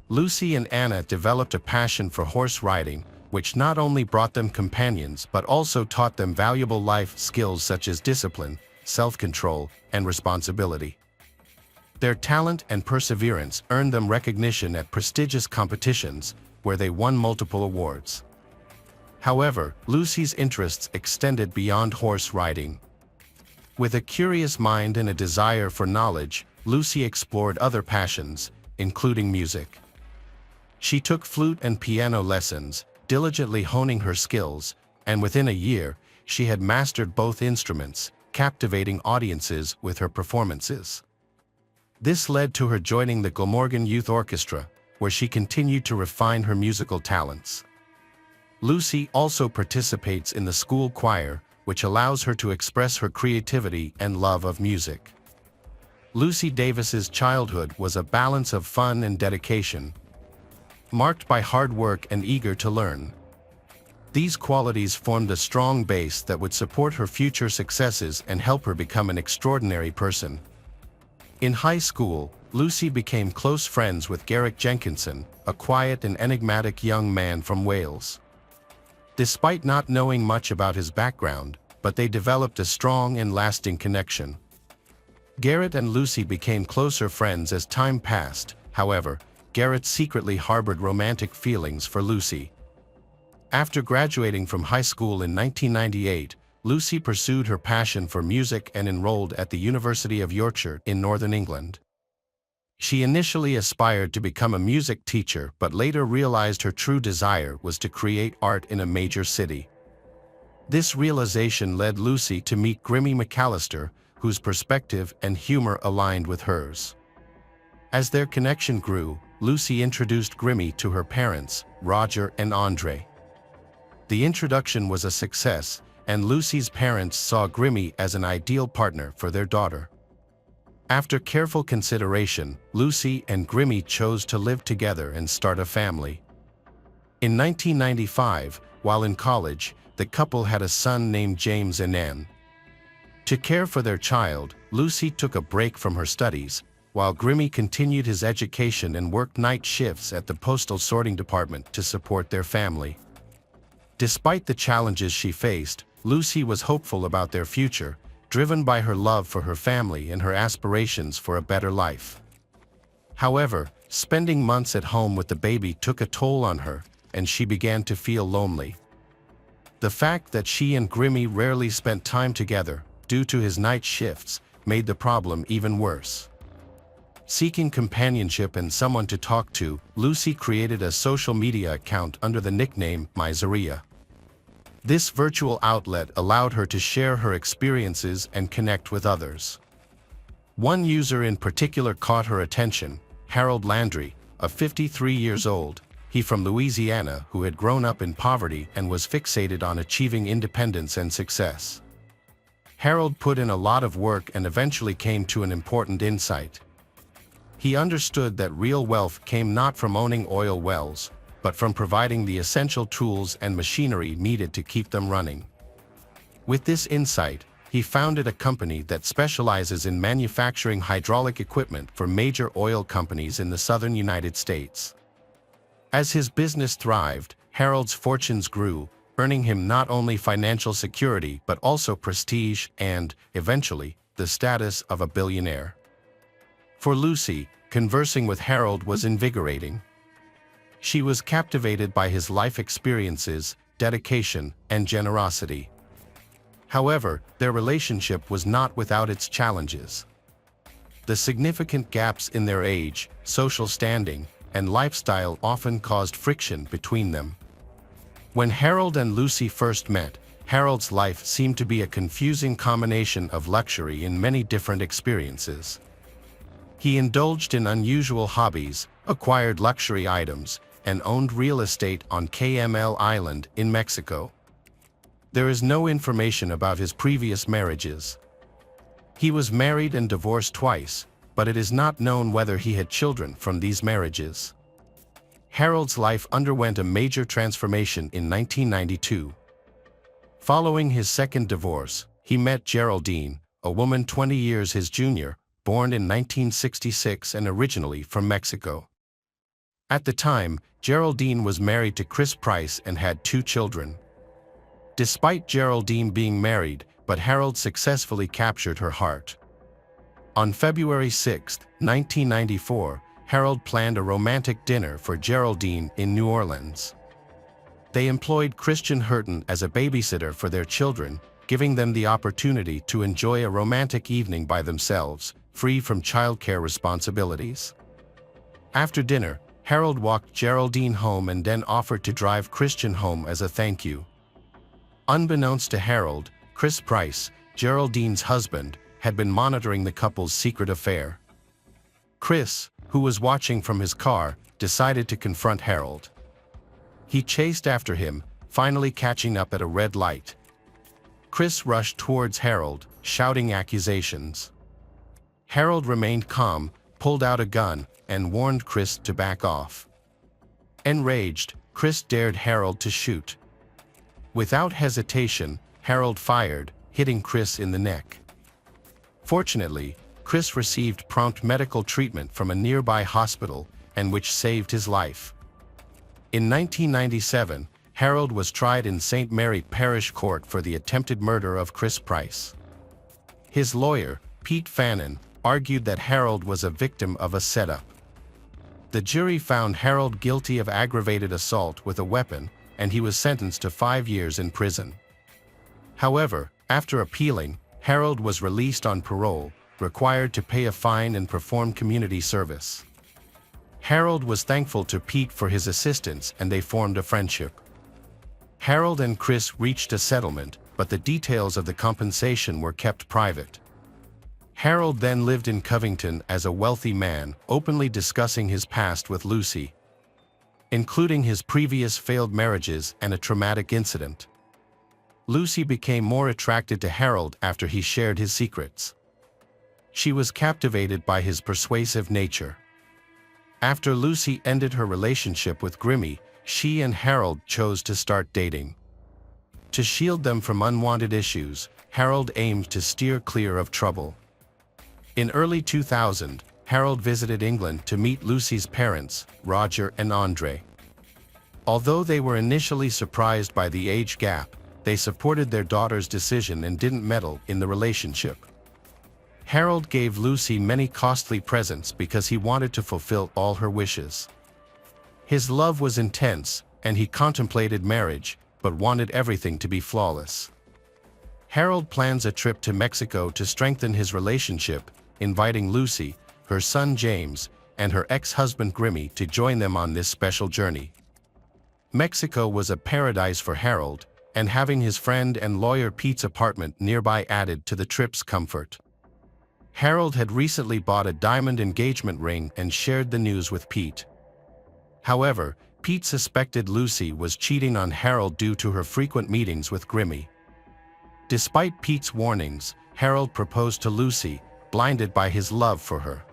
Lucy and Anna developed a passion for horse riding, which not only brought them companions but also taught them valuable life skills such as discipline, self-control, and responsibility. Their talent and perseverance earned them recognition at prestigious competitions, where they won multiple awards. However, Lucy's interests extended beyond horse riding. With a curious mind and a desire for knowledge, Lucy explored other passions, including music. She took flute and piano lessons, diligently honing her skills, and within a year, she had mastered both instruments, captivating audiences with her performances. This led to her joining the Glamorgan Youth Orchestra, where she continued to refine her musical talents. Lucy also participates in the school choir, which allows her to express her creativity and love of music. Lucy Davis's childhood was a balance of fun and dedication, marked by hard work and eager to learn. These qualities formed a strong base that would support her future successes and help her become an extraordinary person. In high school, Lucy became close friends with Garrick Jenkinson, a quiet and enigmatic young man from Wales. Despite not knowing much about his background, but they developed a strong and lasting connection. Garrett and Lucy became closer friends as time passed. However, Garrett secretly harbored romantic feelings for Lucy. After graduating from high school in 1998, Lucy pursued her passion for music and enrolled at the University of Yorkshire in Northern England. She initially aspired to become a music teacher but later realized her true desire was to create art in a major city. This realization led Lucy to meet Grimmy McAllister, whose perspective and humor aligned with hers. As their connection grew, Lucy introduced Grimmy to her parents, Roger and Andre. The introduction was a success, and Lucy's parents saw Grimmy as an ideal partner for their daughter. After careful consideration, Lucy and Grimmy chose to live together and start a family. In 1995, while in college, the couple had a son named James and Anne. To care for their child, Lucy took a break from her studies, while Grimmy continued his education and worked night shifts at the postal sorting department to support their family. Despite the challenges she faced, Lucy was hopeful about their future, driven by her love for her family and her aspirations for a better life. However, spending months at home with the baby took a toll on her, and she began to feel lonely. The fact that she and Grimmy rarely spent time together, due to his night shifts, made the problem even worse. Seeking companionship and someone to talk to, Lucy created a social media account under the nickname Miseria. This virtual outlet allowed her to share her experiences and connect with others. One user in particular caught her attention, Harold Landry, a 53 years old, he from Louisiana who had grown up in poverty and was fixated on achieving independence and success. Harold put in a lot of work and eventually came to an important insight. He understood that real wealth came not from owning oil wells, but from providing the essential tools and machinery needed to keep them running. With this insight, he founded a company that specializes in manufacturing hydraulic equipment for major oil companies in the southern United States. As his business thrived, Harold's fortunes grew, earning him not only financial security but also prestige and, eventually, the status of a billionaire. For Lucy, conversing with Harold was invigorating. She was captivated by his life experiences, dedication, and generosity. However, their relationship was not without its challenges. The significant gaps in their age, social standing, and lifestyle often caused friction between them. When Harold and Lucy first met, Harold's life seemed to be a confusing combination of luxury in many different experiences. He indulged in unusual hobbies, acquired luxury items, and owned real estate on KML Island in Mexico. There is no information about his previous marriages. He was married and divorced twice, but it is not known whether he had children from these marriages. Harold's life underwent a major transformation in 1992. Following his second divorce, he met Geraldine, a woman 20 years his junior, born in 1966 and originally from Mexico. At the time, Geraldine was married to Chris Price and had 2 children. Despite Geraldine being married, but Harold successfully captured her heart. On February 6, 1994, Harold planned a romantic dinner for Geraldine in New Orleans. They employed Christian Hurton as a babysitter for their children, giving them the opportunity to enjoy a romantic evening by themselves, free from childcare responsibilities. After dinner, Harold walked Geraldine home and then offered to drive Christian home as a thank you. Unbeknownst to Harold, Chris Price, Geraldine's husband, had been monitoring the couple's secret affair. Chris, who was watching from his car, decided to confront Harold. He chased after him, finally catching up at a red light. Chris rushed towards Harold, shouting accusations. Harold remained calm, pulled out a gun, and warned Chris to back off. Enraged, Chris dared Harold to shoot. Without hesitation, Harold fired, hitting Chris in the neck. Fortunately, Chris received prompt medical treatment from a nearby hospital, and which saved his life. In 1997, Harold was tried in St. Mary Parish Court for the attempted murder of Chris Price. His lawyer, Pete Fannin, argued that Harold was a victim of a setup. The jury found Harold guilty of aggravated assault with a weapon, and he was sentenced to 5 years in prison. However, after appealing, Harold was released on parole, required to pay a fine and perform community service. Harold was thankful to Pete for his assistance and they formed a friendship. Harold and Chris reached a settlement, but the details of the compensation were kept private. Harold then lived in Covington as a wealthy man, openly discussing his past with Lucy. including his previous failed marriages and a traumatic incident. Lucy became more attracted to Harold after he shared his secrets. She was captivated by his persuasive nature. After Lucy ended her relationship with Grimmy, she and Harold chose to start dating. To shield them from unwanted issues, Harold aimed to steer clear of trouble. In early 2000, Harold visited England to meet Lucy's parents, Roger and Andre. Although they were initially surprised by the age gap, they supported their daughter's decision and didn't meddle in the relationship. Harold gave Lucy many costly presents because he wanted to fulfill all her wishes. His love was intense, and he contemplated marriage, but wanted everything to be flawless. Harold plans a trip to Mexico to strengthen his relationship, inviting Lucy, her son James, and her ex-husband Grimmy to join them on this special journey. Mexico was a paradise for Harold, and having his friend and lawyer Pete's apartment nearby added to the trip's comfort. Harold had recently bought a diamond engagement ring and shared the news with Pete. However, Pete suspected Lucy was cheating on Harold due to her frequent meetings with Grimmy. Despite Pete's warnings, Harold proposed to Lucy, blinded by his love for her.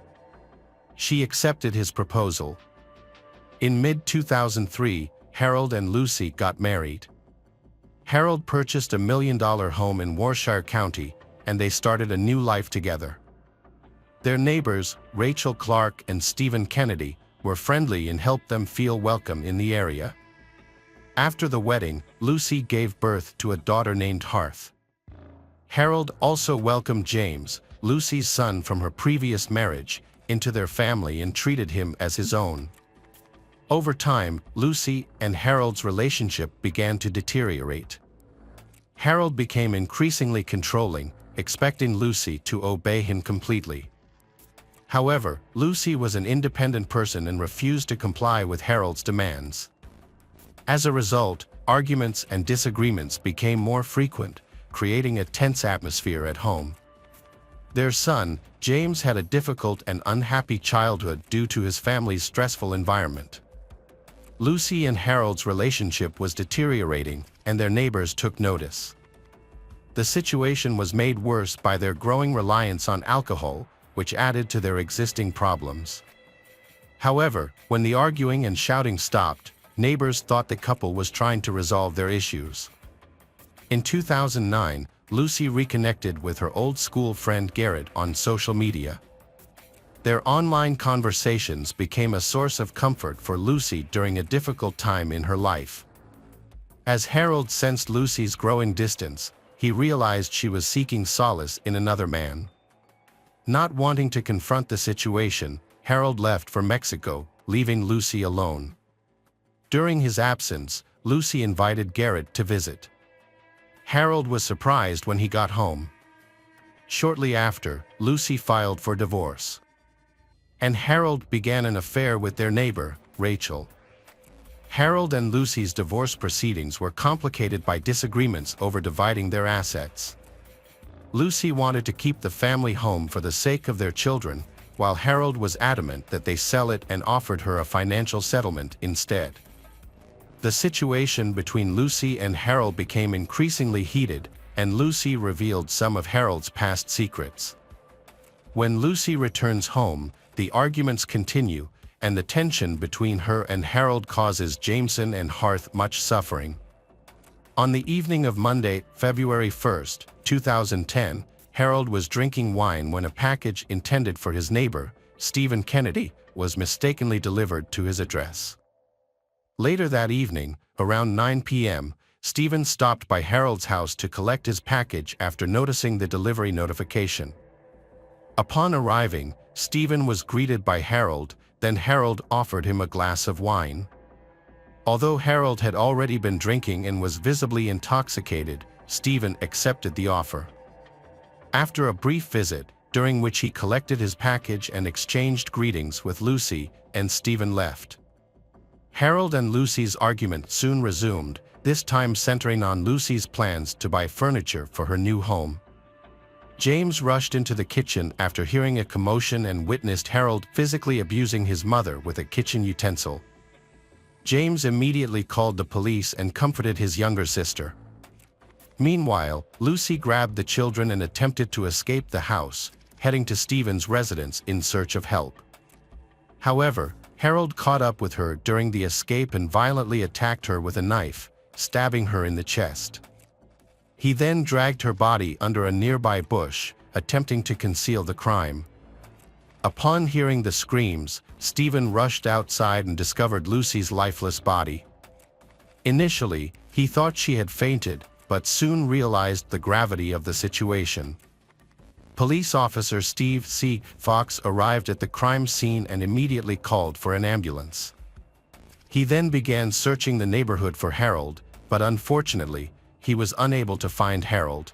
She accepted his proposal. In mid-2003, Harold and Lucy got married. Harold purchased $1 million home in Warwickshire County, and they started a new life together. Their neighbors, Rachel Clark and Stephen Kennedy, were friendly and helped them feel welcome in the area. After the wedding, Lucy gave birth to a daughter named Harth. Harold also welcomed James, Lucy's son from her previous marriage, into their family and treated him as his own. Over time, Lucy and Harold's relationship began to deteriorate. Harold became increasingly controlling, expecting Lucy to obey him completely. However, Lucy was an independent person and refused to comply with Harold's demands. As a result, arguments and disagreements became more frequent, creating a tense atmosphere at home. Their son, James, had a difficult and unhappy childhood due to his family's stressful environment. Lucy and Harold's relationship was deteriorating, and their neighbors took notice. The situation was made worse by their growing reliance on alcohol, which added to their existing problems. However, when the arguing and shouting stopped, neighbors thought the couple was trying to resolve their issues. In 2009, Lucy reconnected with her old school friend Garrett on social media. Their online conversations became a source of comfort for Lucy during a difficult time in her life. As Harold sensed Lucy's growing distance, he realized she was seeking solace in another man. Not wanting to confront the situation, Harold left for Mexico, leaving Lucy alone. During his absence, Lucy invited Garrett to visit. Harold was surprised when he got home. Shortly after, Lucy filed for divorce. And Harold began an affair with their neighbor, Rachel. Harold and Lucy's divorce proceedings were complicated by disagreements over dividing their assets. Lucy wanted to keep the family home for the sake of their children, while Harold was adamant that they sell it and offered her a financial settlement instead. The situation between Lucy and Harold became increasingly heated, and Lucy revealed some of Harold's past secrets. When Lucy returns home, the arguments continue, and the tension between her and Harold causes Jameson and Harth much suffering. On the evening of Monday, February 1, 2010, Harold was drinking wine when a package intended for his neighbor, Stephen Kennedy, was mistakenly delivered to his address. Later that evening, around 9 p.m., Stephen stopped by Harold's house to collect his package after noticing the delivery notification. Upon arriving, Stephen was greeted by Harold, then Harold offered him a glass of wine. Although Harold had already been drinking and was visibly intoxicated, Stephen accepted the offer. After a brief visit, during which he collected his package and exchanged greetings with Lucy, and Stephen left. Harold and Lucy's argument soon resumed, this time centering on Lucy's plans to buy furniture for her new home. James rushed into the kitchen after hearing a commotion and witnessed Harold physically abusing his mother with a kitchen utensil. James immediately called the police and comforted his younger sister. Meanwhile, Lucy grabbed the children and attempted to escape the house, heading to Stephen's residence in search of help. However, Harold caught up with her during the escape and violently attacked her with a knife, stabbing her in the chest. He then dragged her body under a nearby bush, attempting to conceal the crime. Upon hearing the screams, Stephen rushed outside and discovered Lucy's lifeless body. Initially, he thought she had fainted, but soon realized the gravity of the situation. Police officer Steve C. Fox arrived at the crime scene and immediately called for an ambulance. He then began searching the neighborhood for Harold, but unfortunately, he was unable to find Harold.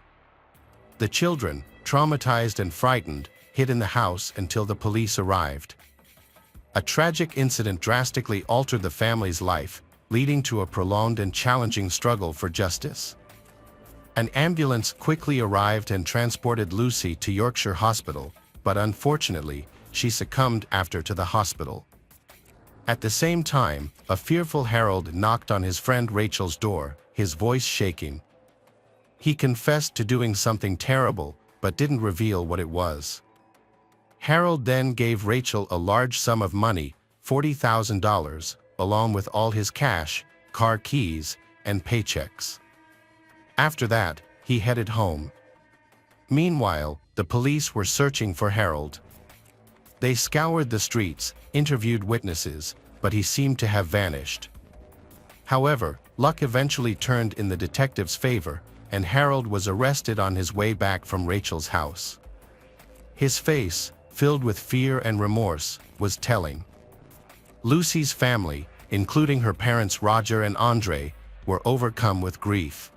The children, traumatized and frightened, hid in the house until the police arrived. A tragic incident drastically altered the family's life, leading to a prolonged and challenging struggle for justice. An ambulance quickly arrived and transported Lucy to Yorkshire Hospital, but unfortunately, she succumbed after to the hospital. At the same time, a fearful Harold knocked on his friend Rachel's door, his voice shaking. He confessed to doing something terrible, but didn't reveal what it was. Harold then gave Rachel a large sum of money, $40,000, along with all his cash, car keys, and paychecks. After that, he headed home. Meanwhile, the police were searching for Harold. They scoured the streets, interviewed witnesses, but he seemed to have vanished. However, luck eventually turned in the detectives' favor, and Harold was arrested on his way back from Rachel's house. His face, filled with fear and remorse, was telling. Lucy's family, including her parents Roger and Andre, were overcome with grief.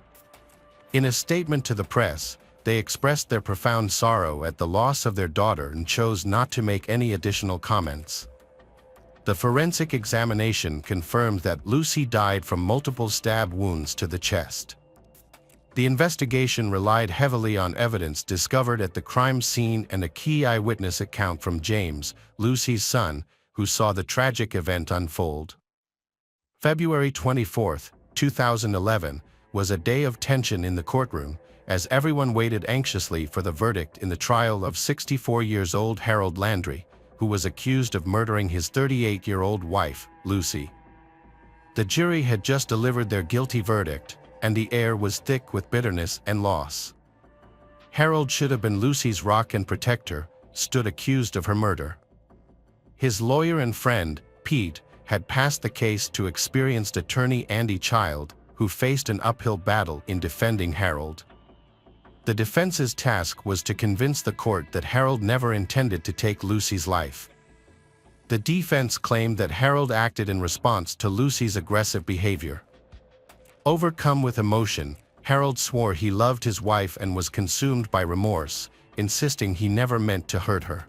In a statement to the press, they expressed their profound sorrow at the loss of their daughter and chose not to make any additional comments. The forensic examination confirmed that Lucy died from multiple stab wounds to the chest. The investigation relied heavily on evidence discovered at the crime scene and a key eyewitness account from James, Lucy's son, who saw the tragic event unfold. February 24, 2011, was a day of tension in the courtroom, as everyone waited anxiously for the verdict in the trial of 64-year-old Harold Landry, who was accused of murdering his 38-year-old wife, Lucy. The jury had just delivered their guilty verdict, and the air was thick with bitterness and loss. Harold should have been Lucy's rock and protector, stood accused of her murder. His lawyer and friend, Pete, had passed the case to experienced attorney Andy Child, who faced an uphill battle in defending Harold. The defense's task was to convince the court that Harold never intended to take Lucy's life. The defense claimed that Harold acted in response to Lucy's aggressive behavior. Overcome with emotion, Harold swore he loved his wife and was consumed by remorse, insisting he never meant to hurt her.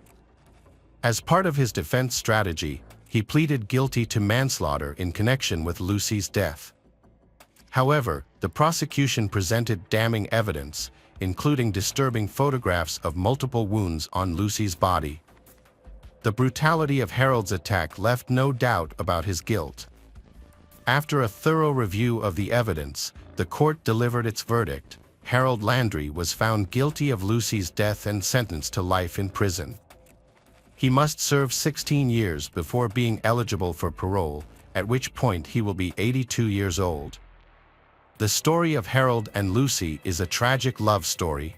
As part of his defense strategy, he pleaded guilty to manslaughter in connection with Lucy's death. However, the prosecution presented damning evidence, including disturbing photographs of multiple wounds on Lucy's body. The brutality of Harold's attack left no doubt about his guilt. After a thorough review of the evidence, the court delivered its verdict. Harold Landry was found guilty of Lucy's death and sentenced to life in prison. He must serve 16 years before being eligible for parole, at which point he will be 82 years old. The story of Harold and Lucy is a tragic love story.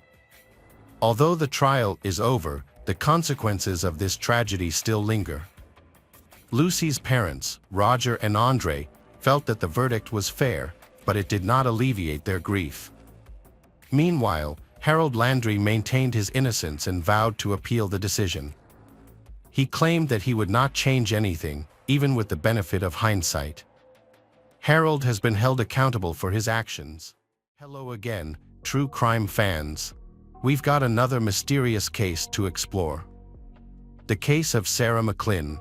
Although the trial is over, the consequences of this tragedy still linger. Lucy's parents, Roger and Andre, felt that the verdict was fair, but it did not alleviate their grief. Meanwhile, Harold Landry maintained his innocence and vowed to appeal the decision. He claimed that he would not change anything, even with the benefit of hindsight. Harold has been held accountable for his actions. Hello again, true crime fans. We've got another mysterious case to explore. The case of Sarah McLynn.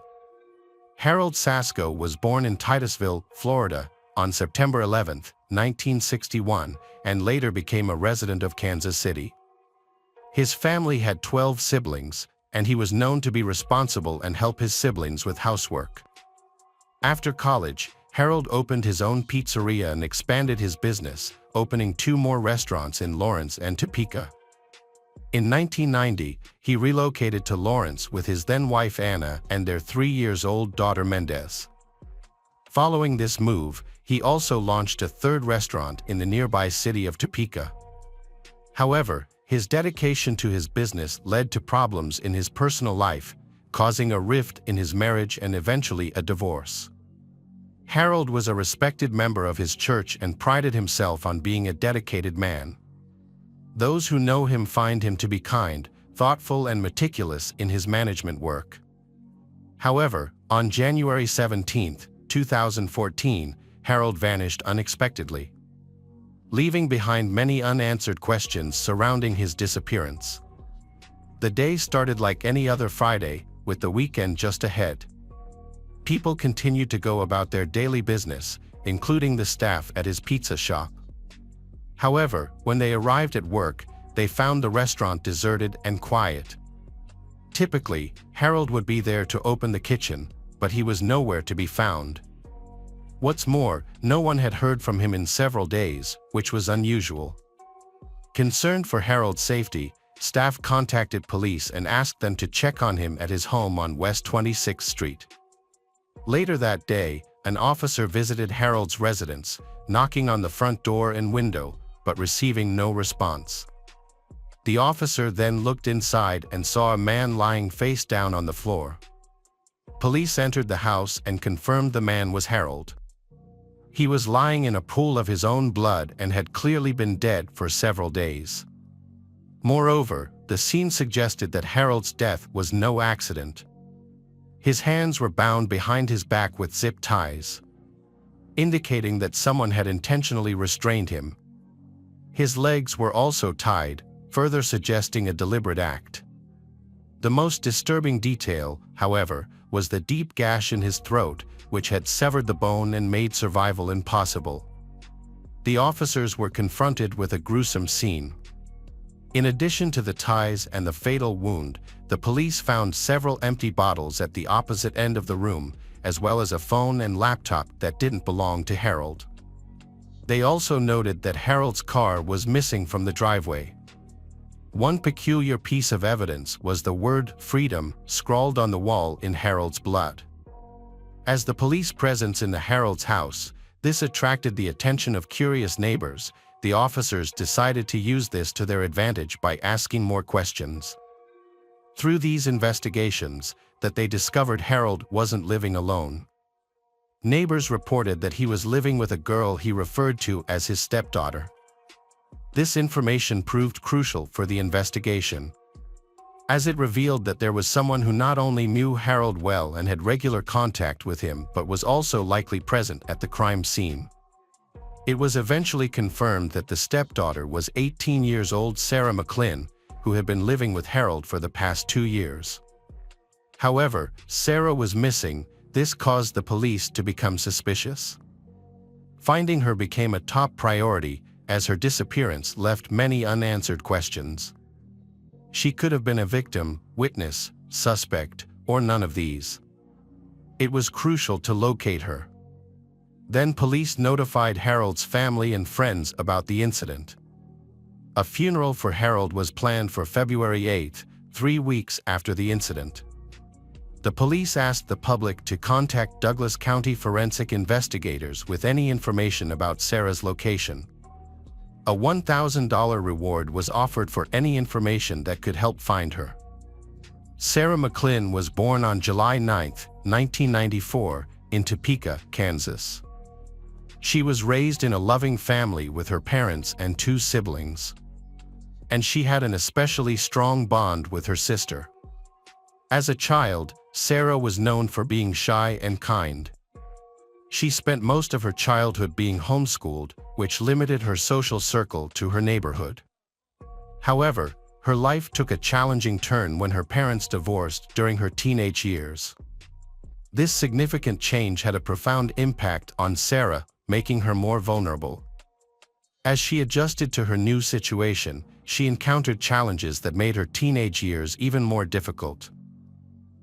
Harold Sasko was born in Titusville, Florida, on September 11, 1961, and later became a resident of Kansas City. His family had 12 siblings, and he was known to be responsible and help his siblings with housework. After college, Harold opened his own pizzeria and expanded his business, opening 2 more restaurants in Lawrence and Topeka. In 1990, he relocated to Lawrence with his then-wife Anna and their 3-year-old daughter Mendez. Following this move, he also launched a 3rd restaurant in the nearby city of Topeka. However, his dedication to his business led to problems in his personal life, causing a rift in his marriage and eventually a divorce. Harold was a respected member of his church and prided himself on being a dedicated man. Those who know him find him to be kind, thoughtful, and meticulous in his management work. However, on January 17, 2014, Harold vanished unexpectedly, leaving behind many unanswered questions surrounding his disappearance. The day started like any other Friday, with the weekend just ahead. People continued to go about their daily business, including the staff at his pizza shop. However, when they arrived at work, they found the restaurant deserted and quiet. Typically, Harold would be there to open the kitchen, but he was nowhere to be found. What's more, no one had heard from him in several days, which was unusual. Concerned for Harold's safety, staff contacted police and asked them to check on him at his home on West 26th Street. Later that day, an officer visited Harold's residence, knocking on the front door and window, but receiving no response. The officer then looked inside and saw a man lying face down on the floor. Police entered the house and confirmed the man was Harold. He was lying in a pool of his own blood and had clearly been dead for several days. Moreover, the scene suggested that Harold's death was no accident. His hands were bound behind his back with zip ties, indicating that someone had intentionally restrained him. His legs were also tied, further suggesting a deliberate act. The most disturbing detail, however, was the deep gash in his throat, which had severed the bone and made survival impossible. The officers were confronted with a gruesome scene. In addition to the ties and the fatal wound, the police found several empty bottles at the opposite end of the room, as well as a phone and laptop that didn't belong to Harold. They also noted that Harold's car was missing from the driveway. One peculiar piece of evidence was the word "freedom" scrawled on the wall in Harold's blood. As the police presence in the Harold's house, this attracted the attention of curious neighbors. The officers decided to use this to their advantage by asking more questions. Through these investigations, that they discovered Harold wasn't living alone. Neighbors reported that he was living with a girl he referred to as his stepdaughter. This information proved crucial for the investigation, as it revealed that there was someone who not only knew Harold well and had regular contact with him but was also likely present at the crime scene. It was eventually confirmed that the stepdaughter was 18-year-old Sarah McLean, who had been living with Harold for the past 2 years. However, Sarah was missing. This caused the police to become suspicious. Finding her became a top priority, as her disappearance left many unanswered questions. She could have been a victim, witness, suspect, or none of these. It was crucial to locate her. Then police notified Harold's family and friends about the incident. A funeral for Harold was planned for February 8, 3 weeks after the incident. The police asked the public to contact Douglas County forensic investigators with any information about Sarah's location. A $1,000 reward was offered for any information that could help find her. Sarah McLean was born on July 9, 1994, in Topeka, Kansas. She was raised in a loving family with her parents and 2 siblings. And she had an especially strong bond with her sister. As a child, Sarah was known for being shy and kind. She spent most of her childhood being homeschooled, which limited her social circle to her neighborhood. However, her life took a challenging turn when her parents divorced during her teenage years. This significant change had a profound impact on Sarah, making her more vulnerable. As she adjusted to her new situation, she encountered challenges that made her teenage years even more difficult.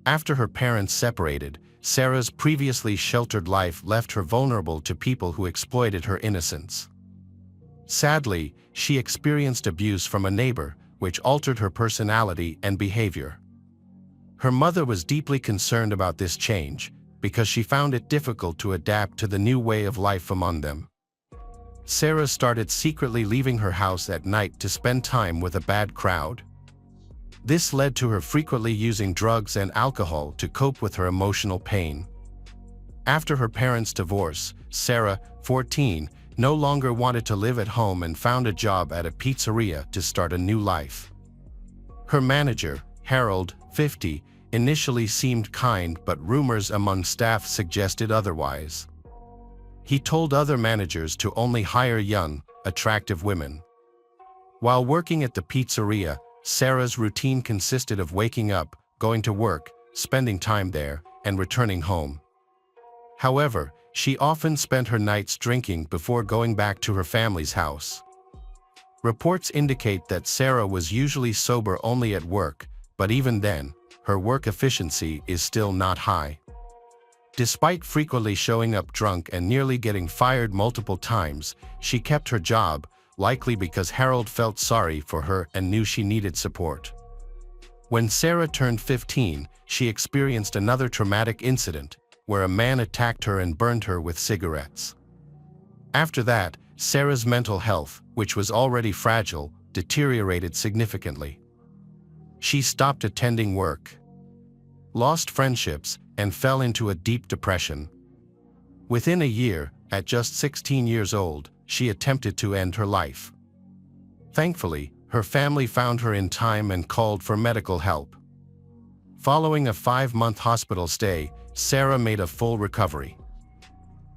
After her parents separated, Sarah's previously sheltered life left her vulnerable to people who exploited her innocence. Sadly, she experienced abuse from a neighbor, which altered her personality and behavior. Her mother was deeply concerned about this change, because she found it difficult to adapt to the new way of life among them. Sarah started secretly leaving her house at night to spend time with a bad crowd. This led to her frequently using drugs and alcohol to cope with her emotional pain. After her parents' divorce, Sarah, 14, no longer wanted to live at home and found a job at a pizzeria to start a new life. Her manager, Harold, 50, initially seemed kind, but rumors among staff suggested otherwise. He told other managers to only hire young, attractive women. While working at the pizzeria, Sarah's routine consisted of waking up, going to work, spending time there, and returning home. However, she often spent her nights drinking before going back to her family's house. Reports indicate that Sarah was usually sober only at work, but even then, her work efficiency is still not high. Despite frequently showing up drunk and nearly getting fired multiple times, she kept her job, likely because Harold felt sorry for her and knew she needed support. When Sarah turned 15, she experienced another traumatic incident, where a man attacked her and burned her with cigarettes. After that, Sarah's mental health, which was already fragile, deteriorated significantly. She stopped attending work, lost friendships, and fell into a deep depression. Within a year, at just 16 years old, she attempted to end her life. Thankfully, her family found her in time and called for medical help. Following a 5-month hospital stay, Sarah made a full recovery.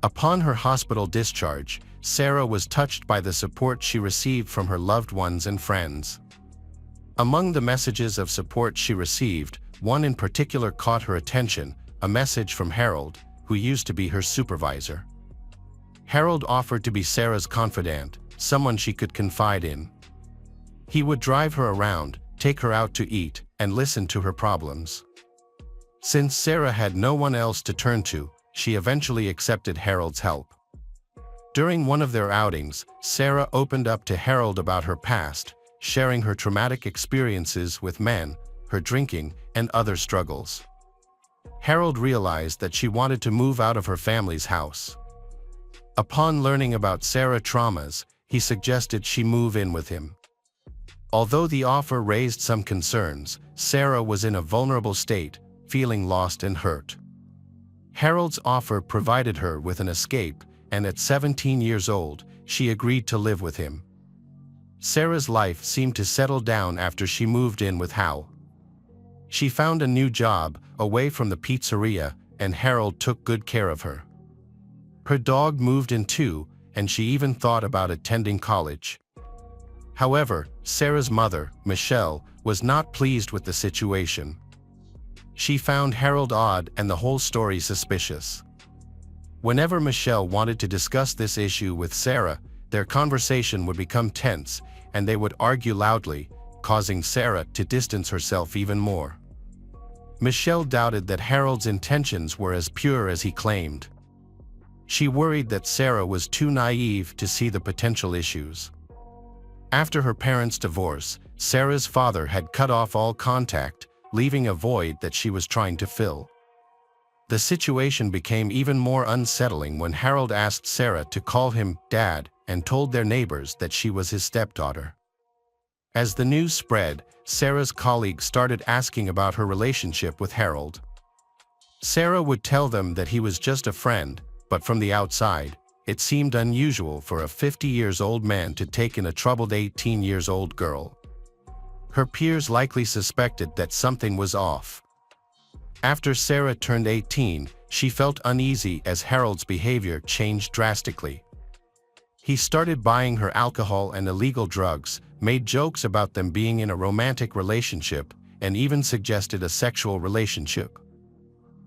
Upon her hospital discharge, Sarah was touched by the support she received from her loved ones and friends. Among the messages of support she received, one in particular caught her attention, a message from Harold, who used to be her supervisor. Harold offered to be Sarah's confidant, someone she could confide in. He would drive her around, take her out to eat, and listen to her problems. Since Sarah had no one else to turn to, she eventually accepted Harold's help. During one of their outings, Sarah opened up to Harold about her past, sharing her traumatic experiences with men, her drinking, and other struggles. Harold realized that she wanted to move out of her family's house. Upon learning about Sarah's traumas, he suggested she move in with him. Although the offer raised some concerns, Sarah was in a vulnerable state, feeling lost and hurt. Harold's offer provided her with an escape, and at 17 years old, she agreed to live with him. Sarah's life seemed to settle down after she moved in with Hal. She found a new job, away from the pizzeria, and Harold took good care of her. Her dog moved in too, and she even thought about attending college. However, Sarah's mother, Michelle, was not pleased with the situation. She found Harold odd and the whole story suspicious. Whenever Michelle wanted to discuss this issue with Sarah, their conversation would become tense, and they would argue loudly, causing Sarah to distance herself even more. Michelle doubted that Harold's intentions were as pure as he claimed. She worried that Sarah was too naive to see the potential issues. After her parents' divorce, Sarah's father had cut off all contact, leaving a void that she was trying to fill. The situation became even more unsettling when Harold asked Sarah to call him Dad and told their neighbors that she was his stepdaughter. As the news spread, Sarah's colleagues started asking about her relationship with Harold. Sarah would tell them that he was just a friend, but from the outside, it seemed unusual for a 50-year-old man to take in a troubled 18-year-old girl. Her peers likely suspected that something was off. After Sarah turned 18, she felt uneasy as Harold's behavior changed drastically. He started buying her alcohol and illegal drugs, made jokes about them being in a romantic relationship, and even suggested a sexual relationship.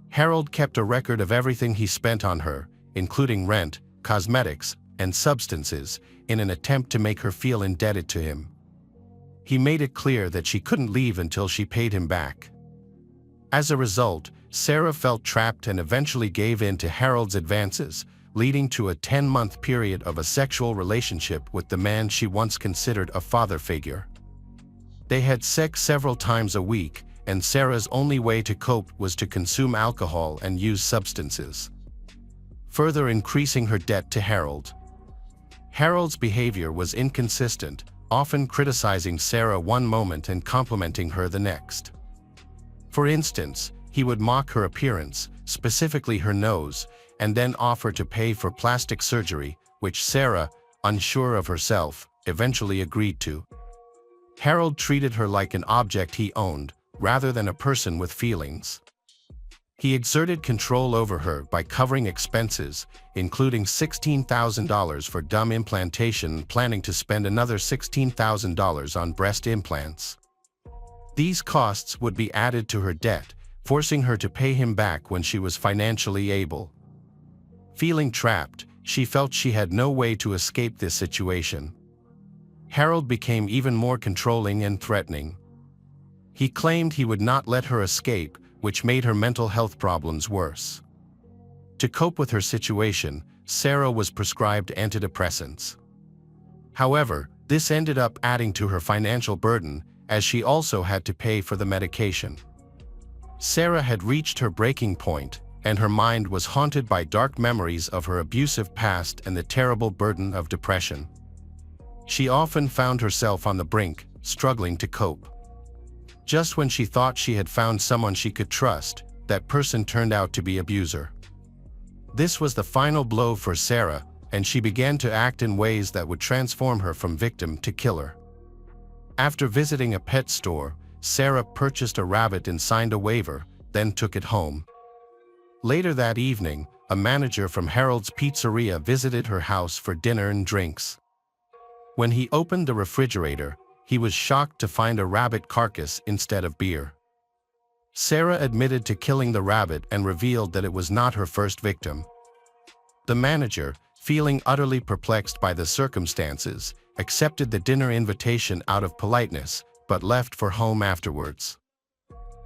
Harold kept a record of everything he spent on her, including rent, cosmetics, and substances, in an attempt to make her feel indebted to him. He made it clear that she couldn't leave until she paid him back. As a result, Sarah felt trapped and eventually gave in to Harold's advances, leading to a 10-month period of a sexual relationship with the man she once considered a father figure. They had sex several times a week, and Sarah's only way to cope was to consume alcohol and use substances, further increasing her debt to Harold. Harold's behavior was inconsistent, often criticizing Sarah one moment and complimenting her the next. For instance, he would mock her appearance, specifically her nose, and then offer to pay for plastic surgery, which Sarah, unsure of herself, eventually agreed to. Harold treated her like an object he owned, rather than a person with feelings. He exerted control over her by covering expenses, including $16,000 for gum implantation and planning to spend another $16,000 on breast implants. These costs would be added to her debt, forcing her to pay him back when she was financially able. Feeling trapped, she felt she had no way to escape this situation. Harold became even more controlling and threatening. He claimed he would not let her escape, which made her mental health problems worse. To cope with her situation, Sarah was prescribed antidepressants. However, this ended up adding to her financial burden, as she also had to pay for the medication. Sarah had reached her breaking point, and her mind was haunted by dark memories of her abusive past and the terrible burden of depression. She often found herself on the brink, struggling to cope. Just when she thought she had found someone she could trust, that person turned out to be an abuser. This was the final blow for Sarah, and she began to act in ways that would transform her from victim to killer. After visiting a pet store, Sarah purchased a rabbit and signed a waiver, then took it home. Later that evening, a manager from Harold's Pizzeria visited her house for dinner and drinks. When he opened the refrigerator, he was shocked to find a rabbit carcass instead of beer. Sarah admitted to killing the rabbit and revealed that it was not her first victim. The manager, feeling utterly perplexed by the circumstances, accepted the dinner invitation out of politeness, but left for home afterwards.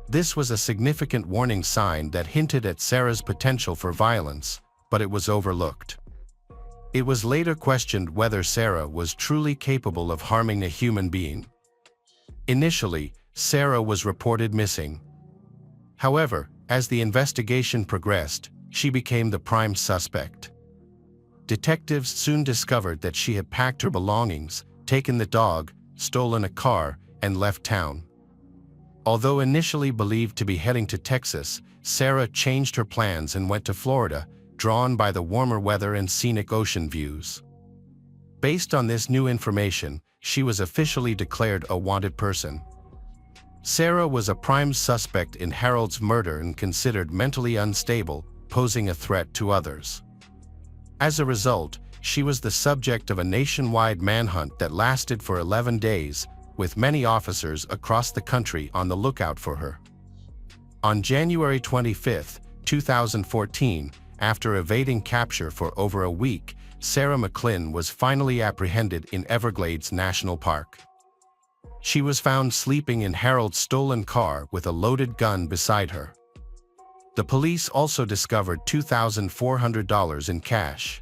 This was a significant warning sign that hinted at Sarah's potential for violence, but it was overlooked. It was later questioned whether Sarah was truly capable of harming a human being. Initially, Sarah was reported missing. However, as the investigation progressed, she became the prime suspect. Detectives soon discovered that she had packed her belongings, taken the dog, stolen a car, and left town. Although initially believed to be heading to Texas, Sarah changed her plans and went to Florida, drawn by the warmer weather and scenic ocean views. Based on this new information, she was officially declared a wanted person. Sarah was a prime suspect in Harold's murder and considered mentally unstable, posing a threat to others. As a result, she was the subject of a nationwide manhunt that lasted for 11 days, with many officers across the country on the lookout for her. On January 25, 2014, after evading capture for over a week, Sarah McLin was finally apprehended in Everglades National Park. She was found sleeping in Harold's stolen car with a loaded gun beside her. The police also discovered $2,400 in cash,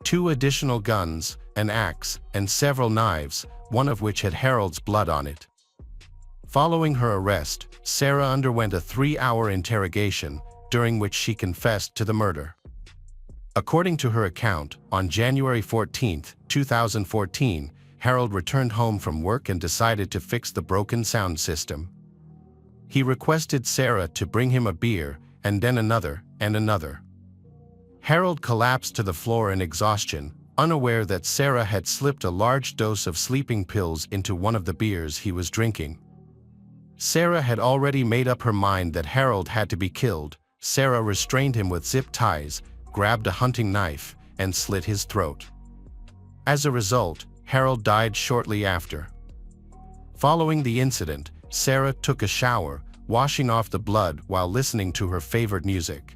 2 additional guns, an axe, and several knives, one of which had Harold's blood on it. Following her arrest, Sarah underwent a 3-hour interrogation, during which she confessed to the murder. According to her account, on January 14, 2014, Harold returned home from work and decided to fix the broken sound system. He requested Sarah to bring him a beer, and then another, and another. Harold collapsed to the floor in exhaustion, unaware that Sarah had slipped a large dose of sleeping pills into one of the beers he was drinking. Sarah had already made up her mind that Harold had to be killed. Sarah restrained him with zip ties, grabbed a hunting knife, and slit his throat. As a result, Harold died shortly after. Following the incident, Sarah took a shower, washing off the blood while listening to her favorite music.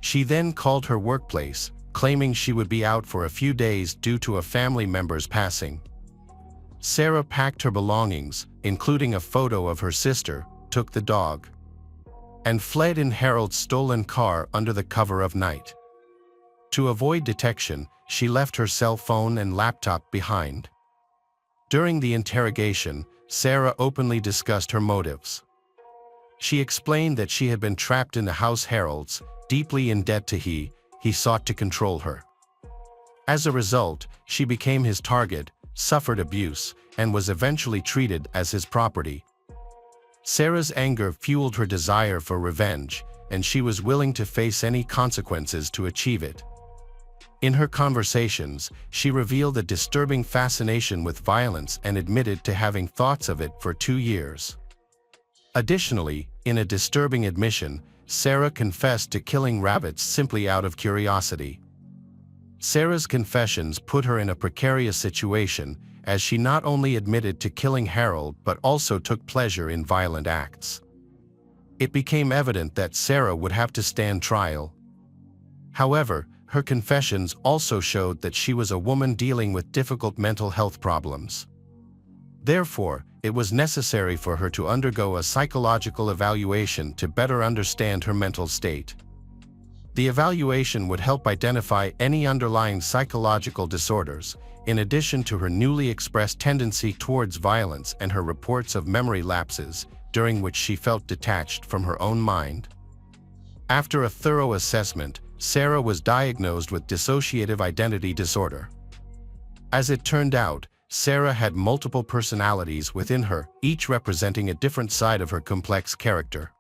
She then called her workplace, claiming she would be out for a few days due to a family member's passing. Sarah packed her belongings, including a photo of her sister, took the dog. and fled in Harold's stolen car under the cover of night. To avoid detection, she left her cell phone and laptop behind. During the interrogation, Sarah openly discussed her motives. She explained that she had been trapped in the house Harold's, deeply in debt to he sought to control her. As a result, she became his target, suffered abuse, and was eventually treated as his property. Sarah's anger fueled her desire for revenge, and she was willing to face any consequences to achieve it. In her conversations, she revealed a disturbing fascination with violence and admitted to having thoughts of it for 2 years. Additionally, in a disturbing admission, Sarah confessed to killing rabbits simply out of curiosity. Sarah's confessions put her in a precarious situation, as she not only admitted to killing Harold but also took pleasure in violent acts. It became evident that Sarah would have to stand trial. However, her confessions also showed that she was a woman dealing with difficult mental health problems. Therefore, it was necessary for her to undergo a psychological evaluation to better understand her mental state. The evaluation would help identify any underlying psychological disorders, in addition to her newly expressed tendency towards violence and her reports of memory lapses, during which she felt detached from her own mind. After a thorough assessment, Sarah was diagnosed with dissociative identity disorder. As it turned out, Sarah had multiple personalities within her, each representing a different side of her complex character.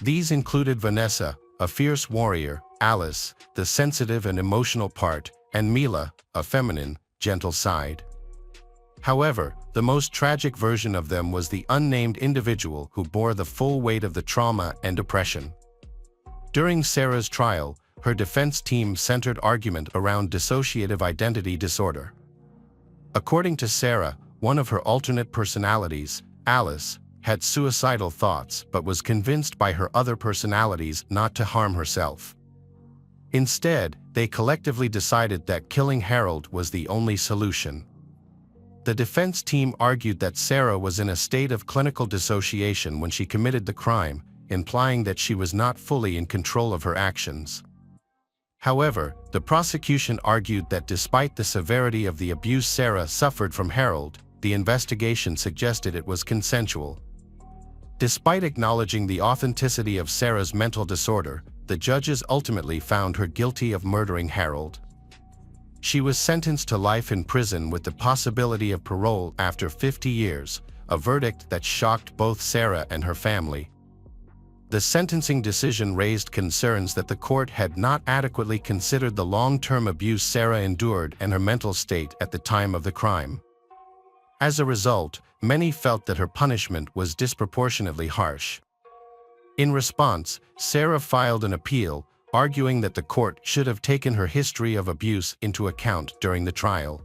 These included Vanessa, a fierce warrior, Alice, the sensitive and emotional part, and Mila, a feminine, gentle side. However, the most tragic version of them was the unnamed individual who bore the full weight of the trauma and oppression. During Sarah's trial, her defense team centered argument around dissociative identity disorder. According to Sarah, one of her alternate personalities, Alice, had suicidal thoughts but was convinced by her other personalities not to harm herself. Instead, they collectively decided that killing Harold was the only solution. The defense team argued that Sarah was in a state of clinical dissociation when she committed the crime, implying that she was not fully in control of her actions. However, the prosecution argued that despite the severity of the abuse Sarah suffered from Harold, the investigation suggested it was consensual. Despite acknowledging the authenticity of Sarah's mental disorder, the judges ultimately found her guilty of murdering Harold. She was sentenced to life in prison with the possibility of parole after 50 years, a verdict that shocked both Sarah and her family. The sentencing decision raised concerns that the court had not adequately considered the long-term abuse Sarah endured and her mental state at the time of the crime. As a result, many felt that her punishment was disproportionately harsh. In response, Sarah filed an appeal, arguing that the court should have taken her history of abuse into account during the trial.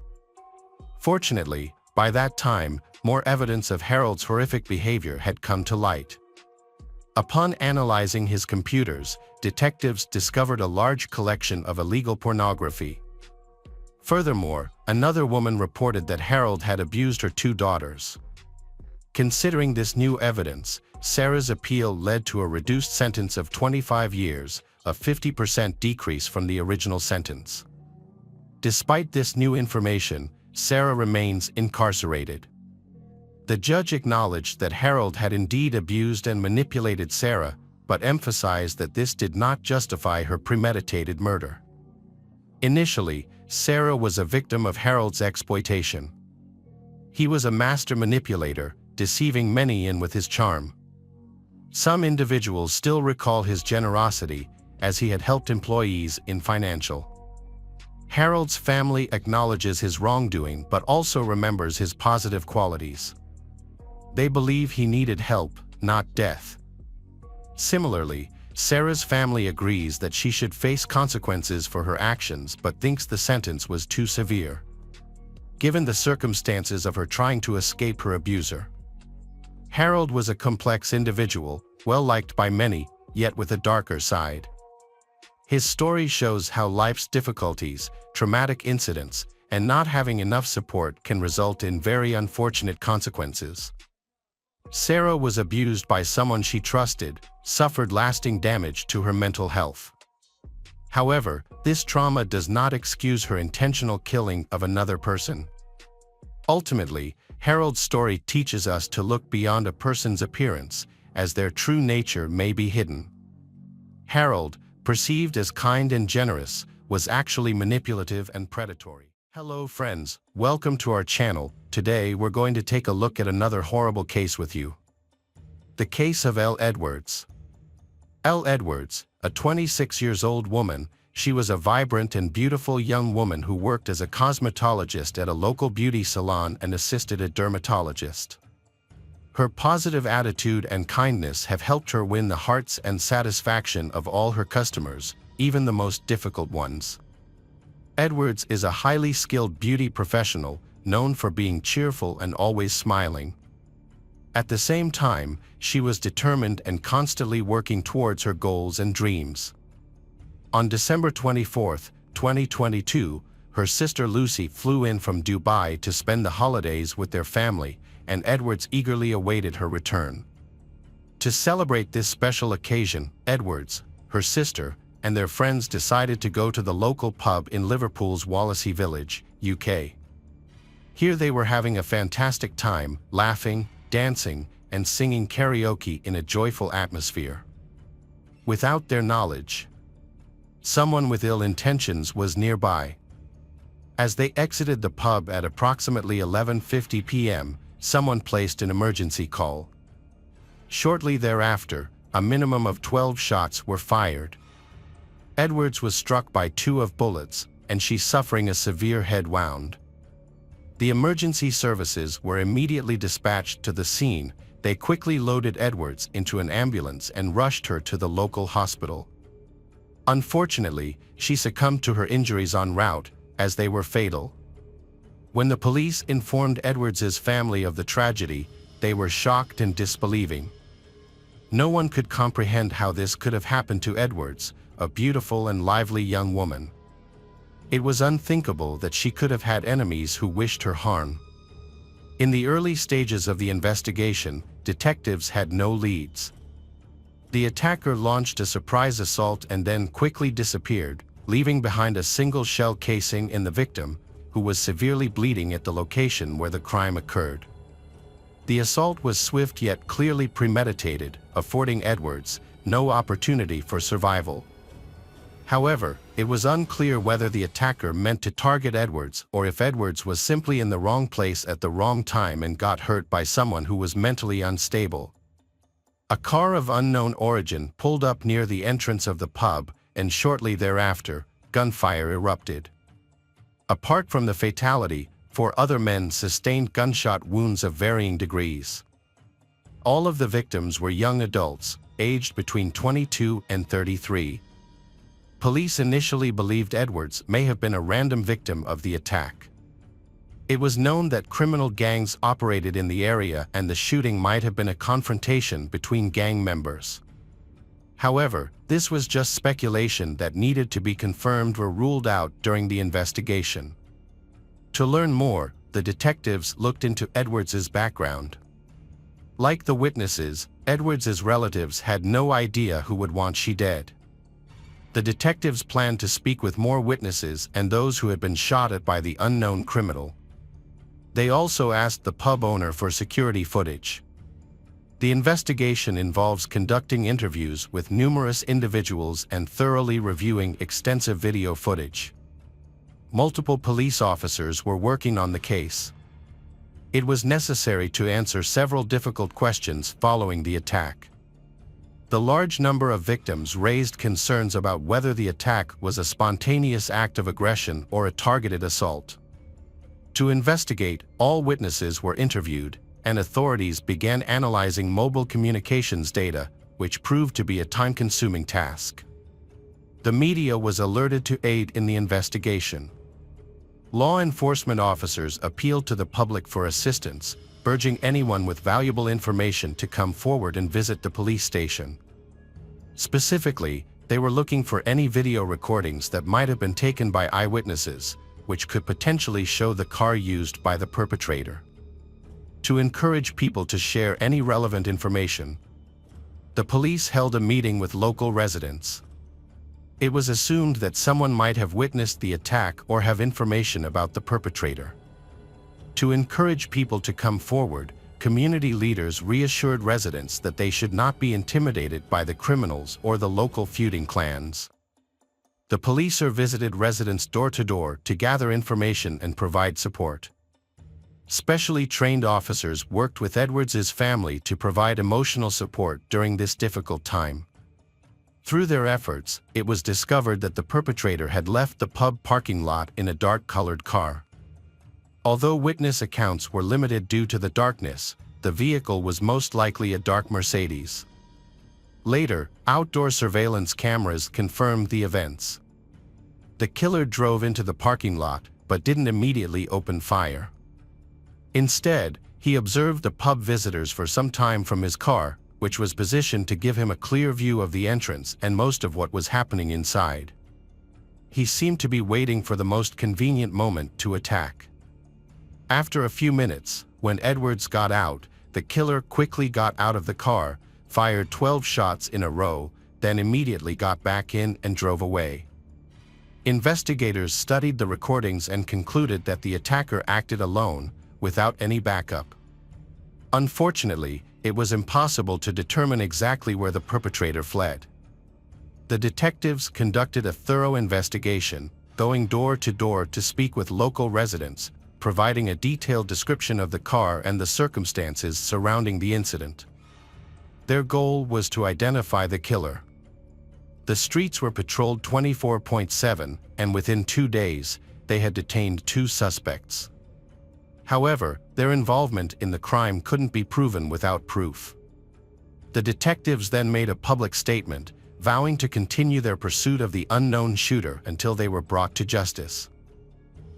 Fortunately, by that time, more evidence of Harold's horrific behavior had come to light. Upon analyzing his computers, detectives discovered a large collection of illegal pornography. Furthermore, another woman reported that Harold had abused her 2 daughters. Considering this new evidence, Sarah's appeal led to a reduced sentence of 25 years, a 50% decrease from the original sentence. Despite this new information, Sarah remains incarcerated. The judge acknowledged that Harold had indeed abused and manipulated Sarah, but emphasized that this did not justify her premeditated murder. Initially, Sarah was a victim of Harold's exploitation. He was a master manipulator, deceiving many in with his charm. Some individuals still recall his generosity, as he had helped employees in financial. Harold's family acknowledges his wrongdoing but also remembers his positive qualities. They believe he needed help, not death. Similarly, Sarah's family agrees that she should face consequences for her actions but thinks the sentence was too severe, given the circumstances of her trying to escape her abuser. Harold was a complex individual, well-liked by many, yet with a darker side. His story shows how life's difficulties, traumatic incidents, and not having enough support can result in very unfortunate consequences. Sarah was abused by someone she trusted, suffered lasting damage to her mental health. However, this trauma does not excuse her intentional killing of another person. Ultimately, Harold's story teaches us to look beyond a person's appearance, as their true nature may be hidden. Harold, perceived as kind and generous, was actually manipulative and predatory. Hello friends, welcome to our channel. Today we're going to take a look at another horrible case with you. The case of Elle Edwards. Elle Edwards, a 26-year-old woman, she was a vibrant and beautiful young woman who worked as a cosmetologist at a local beauty salon and assisted a dermatologist. Her positive attitude and kindness have helped her win the hearts and satisfaction of all her customers, even the most difficult ones. Edwards is a highly skilled beauty professional, known for being cheerful and always smiling. At the same time, she was determined and constantly working towards her goals and dreams. On December 24, 2022, her sister Lucy flew in from Dubai to spend the holidays with their family, and Edwards eagerly awaited her return. To celebrate this special occasion, Edwards, her sister, and their friends decided to go to the local pub in Liverpool's Wallasey Village, UK. Here they were having a fantastic time, laughing, dancing, and singing karaoke in a joyful atmosphere. Without their knowledge, someone with ill intentions was nearby. As they exited the pub at approximately 11:50 p.m., someone placed an emergency call. Shortly thereafter, a minimum of 12 shots were fired. Edwards was struck by 2 bullets, and she's suffering a severe head wound. The emergency services were immediately dispatched to the scene. They quickly loaded Edwards into an ambulance and rushed her to the local hospital. Unfortunately, she succumbed to her injuries en route, as they were fatal. When the police informed Edwards's family of the tragedy, they were shocked and disbelieving. No one could comprehend how this could have happened to Edwards, a beautiful and lively young woman. It was unthinkable that she could have had enemies who wished her harm. In the early stages of the investigation, detectives had no leads. The attacker launched a surprise assault and then quickly disappeared, leaving behind a single shell casing in the victim, who was severely bleeding at the location where the crime occurred. The assault was swift yet clearly premeditated, affording Edwards no opportunity for survival. However, it was unclear whether the attacker meant to target Edwards or if Edwards was simply in the wrong place at the wrong time and got hurt by someone who was mentally unstable. A car of unknown origin pulled up near the entrance of the pub, and shortly thereafter, gunfire erupted. Apart from the fatality, 4 other men sustained gunshot wounds of varying degrees. All of the victims were young adults, aged between 22 and 33. Police initially believed Edwards may have been a random victim of the attack. It was known that criminal gangs operated in the area and the shooting might have been a confrontation between gang members. However, this was just speculation that needed to be confirmed or ruled out during the investigation. To learn more, the detectives looked into Edwards's background. Like the witnesses, Edwards's relatives had no idea who would want she dead. The detectives planned to speak with more witnesses and those who had been shot at by the unknown criminal. They also asked the pub owner for security footage. The investigation involves conducting interviews with numerous individuals and thoroughly reviewing extensive video footage. Multiple police officers were working on the case. It was necessary to answer several difficult questions following the attack. The large number of victims raised concerns about whether the attack was a spontaneous act of aggression or a targeted assault. To investigate, all witnesses were interviewed, and authorities began analyzing mobile communications data, which proved to be a time-consuming task. The media was alerted to aid in the investigation. Law enforcement officers appealed to the public for assistance, urging anyone with valuable information to come forward and visit the police station. Specifically, they were looking for any video recordings that might have been taken by eyewitnesses, which could potentially show the car used by the perpetrator. To encourage people to share any relevant information, the police held a meeting with local residents. It was assumed that someone might have witnessed the attack or have information about the perpetrator. To encourage people to come forward, community leaders reassured residents that they should not be intimidated by the criminals or the local feuding clans. The police visited residents door to door to gather information and provide support. Specially trained officers worked with Edwards's family to provide emotional support during this difficult time. Through their efforts, it was discovered that the perpetrator had left the pub parking lot in a dark-colored car. Although witness accounts were limited due to the darkness, the vehicle was most likely a dark Mercedes. Later, outdoor surveillance cameras confirmed the events. The killer drove into the parking lot, but didn't immediately open fire. Instead, he observed the pub visitors for some time from his car, which was positioned to give him a clear view of the entrance and most of what was happening inside. He seemed to be waiting for the most convenient moment to attack. After a few minutes, when Edwards got out, the killer quickly got out of the car, fired 12 shots in a row, then immediately got back in and drove away. Investigators studied the recordings and concluded that the attacker acted alone, without any backup. Unfortunately, it was impossible to determine exactly where the perpetrator fled. The detectives conducted a thorough investigation, going door to door to speak with local residents, providing a detailed description of the car and the circumstances surrounding the incident. Their goal was to identify the killer. The streets were patrolled 24/7, and within 2 days, they had detained 2 suspects. However, their involvement in the crime couldn't be proven without proof. The detectives then made a public statement, vowing to continue their pursuit of the unknown shooter until they were brought to justice.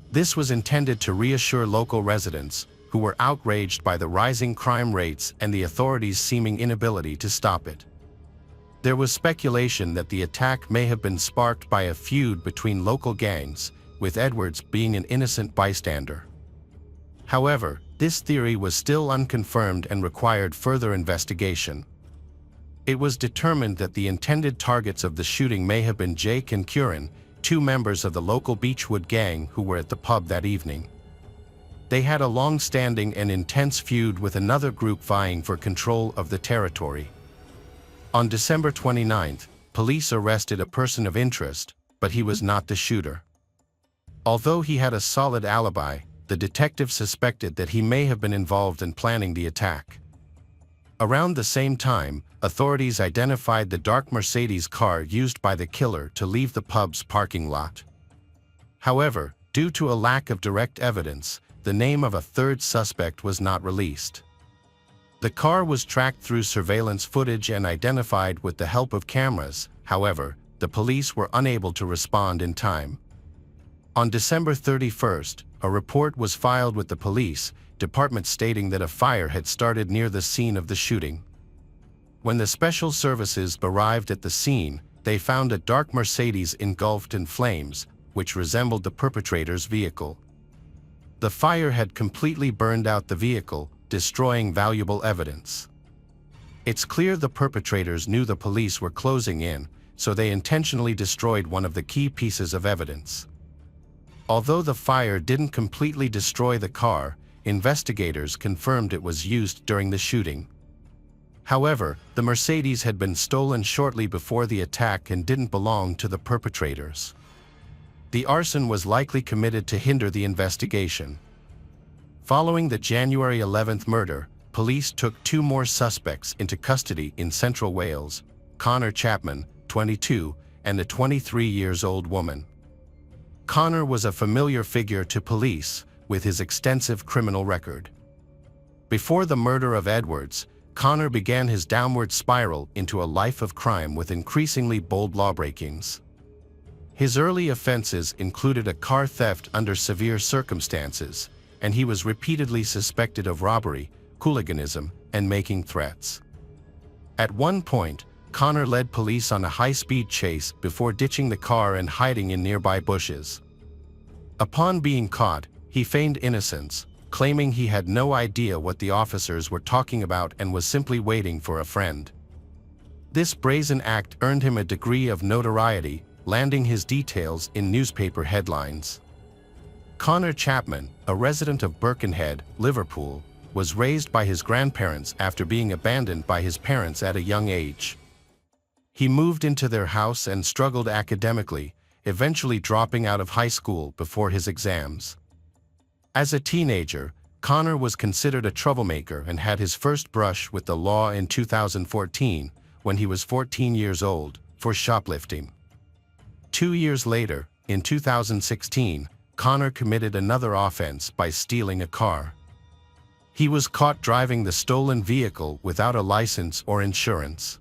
This was intended to reassure local residents, who were outraged by the rising crime rates and the authorities' seeming inability to stop it. There was speculation that the attack may have been sparked by a feud between local gangs, with Edwards being an innocent bystander. However, this theory was still unconfirmed and required further investigation. It was determined that the intended targets of the shooting may have been Jake and Curran, 2 members of the local Beechwood gang who were at the pub that evening. They had a long-standing and intense feud with another group vying for control of the territory. On December 29th, police arrested a person of interest, but he was not the shooter. Although he had a solid alibi, the detective suspected that he may have been involved in planning the attack. Around the same time, authorities identified the dark Mercedes car used by the killer to leave the pub's parking lot. However, due to a lack of direct evidence, the name of a third suspect was not released. The car was tracked through surveillance footage and identified with the help of cameras. However, the police were unable to respond in time. On December 31st, a report was filed with the police department stating that a fire had started near the scene of the shooting. When the special services arrived at the scene, they found a dark Mercedes engulfed in flames, which resembled the perpetrator's vehicle. The fire had completely burned out the vehicle, destroying valuable evidence. It's clear the perpetrators knew the police were closing in, so they intentionally destroyed one of the key pieces of evidence. Although the fire didn't completely destroy the car, investigators confirmed it was used during the shooting. However, the Mercedes had been stolen shortly before the attack and didn't belong to the perpetrators. The arson was likely committed to hinder the investigation. Following the January 11th murder, police took 2 more suspects into custody in Central Wales, Connor Chapman, 22, and a 23-year-old woman. Connor was a familiar figure to police, with his extensive criminal record. Before the murder of Edwards, Connor began his downward spiral into a life of crime with increasingly bold lawbreakings. His early offenses included a car theft under severe circumstances, and he was repeatedly suspected of robbery, hooliganism, and making threats. At one point, Connor led police on a high-speed chase before ditching the car and hiding in nearby bushes. Upon being caught, he feigned innocence, claiming he had no idea what the officers were talking about and was simply waiting for a friend. This brazen act earned him a degree of notoriety, landing his details in newspaper headlines. Connor Chapman, a resident of Birkenhead, Liverpool, was raised by his grandparents after being abandoned by his parents at a young age. He moved into their house and struggled academically, eventually dropping out of high school before his exams. As a teenager, Connor was considered a troublemaker and had his first brush with the law in 2014, when he was 14 years old, for shoplifting. 2 years later, in 2016, Connor committed another offense by stealing a car. He was caught driving the stolen vehicle without a license or insurance,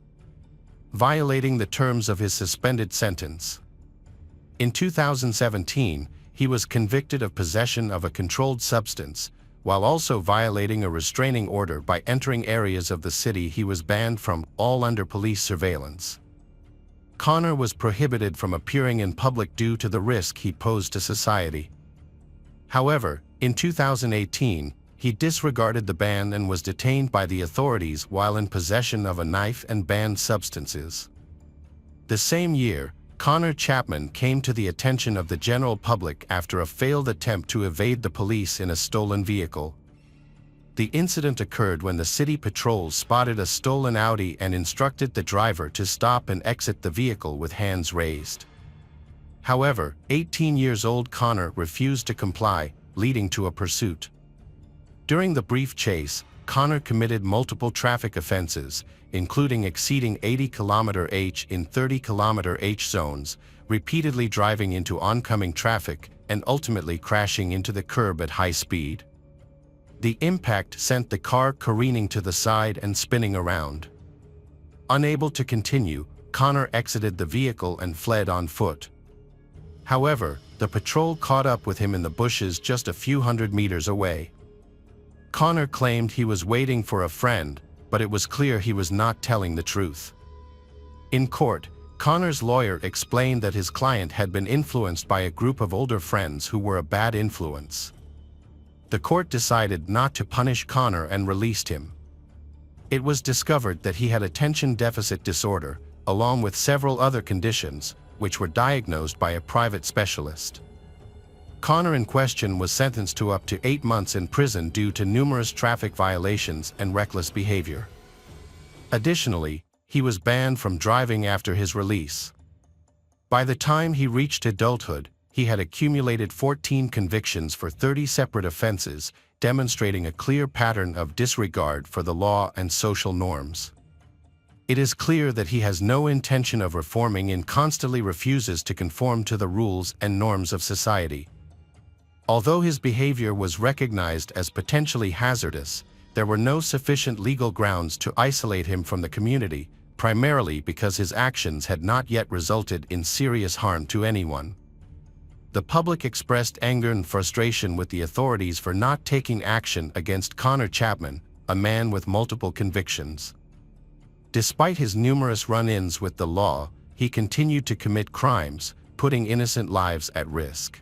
violating the terms of his suspended sentence. In 2017, he was convicted of possession of a controlled substance, while also violating a restraining order by entering areas of the city he was banned from, all under police surveillance. Connor was prohibited from appearing in public due to the risk he posed to society. However, in 2018, he disregarded the ban and was detained by the authorities while in possession of a knife and banned substances. The same year, Connor Chapman came to the attention of the general public after a failed attempt to evade the police in a stolen vehicle. The incident occurred when the city patrols spotted a stolen Audi and instructed the driver to stop and exit the vehicle with hands raised. However, 18-year-old Connor refused to comply, leading to a pursuit. During the brief chase, Connor committed multiple traffic offenses, including exceeding 80 km/h in 30 km/h zones, repeatedly driving into oncoming traffic, and ultimately crashing into the curb at high speed. The impact sent the car careening to the side and spinning around. Unable to continue, Connor exited the vehicle and fled on foot. However, the patrol caught up with him in the bushes just a few hundred meters away. Connor claimed he was waiting for a friend, but it was clear he was not telling the truth. In court, Connor's lawyer explained that his client had been influenced by a group of older friends who were a bad influence. The court decided not to punish Connor and released him. It was discovered that he had attention deficit disorder, along with several other conditions, which were diagnosed by a private specialist. Connor in question was sentenced to up to 8 months in prison due to numerous traffic violations and reckless behavior. Additionally, he was banned from driving after his release. By the time he reached adulthood, he had accumulated 14 convictions for 30 separate offenses, demonstrating a clear pattern of disregard for the law and social norms. It is clear that he has no intention of reforming and constantly refuses to conform to the rules and norms of society. Although his behavior was recognized as potentially hazardous, there were no sufficient legal grounds to isolate him from the community, primarily because his actions had not yet resulted in serious harm to anyone. The public expressed anger and frustration with the authorities for not taking action against Connor Chapman, a man with multiple convictions. Despite his numerous run-ins with the law, he continued to commit crimes, putting innocent lives at risk.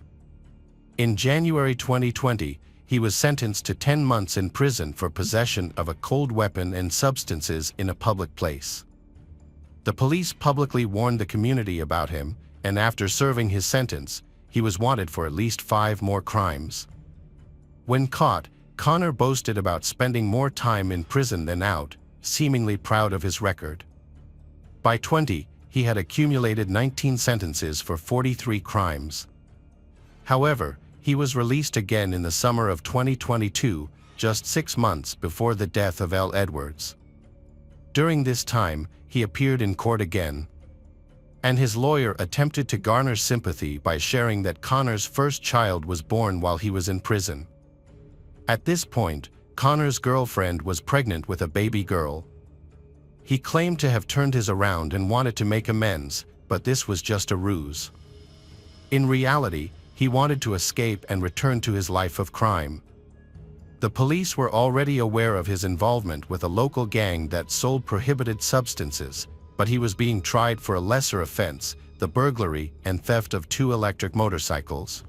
In January 2020, he was sentenced to 10 months in prison for possession of a cold weapon and substances in a public place. The police publicly warned the community about him, and after serving his sentence, he was wanted for at least 5 more crimes. When caught, Connor boasted about spending more time in prison than out, seemingly proud of his record. By 20, he had accumulated 19 sentences for 43 crimes. However, he was released again in the summer of 2022, just 6 months before the death of L. Edwards. During this time, he appeared in court again, and his lawyer attempted to garner sympathy by sharing that Connor's first child was born while he was in prison. At this point, Connor's girlfriend was pregnant with a baby girl. He claimed to have turned his around and wanted to make amends, but this was just a ruse. In reality, he wanted to escape and return to his life of crime. The police were already aware of his involvement with a local gang that sold prohibited substances, but he was being tried for a lesser offense, the burglary and theft of 2 electric motorcycles.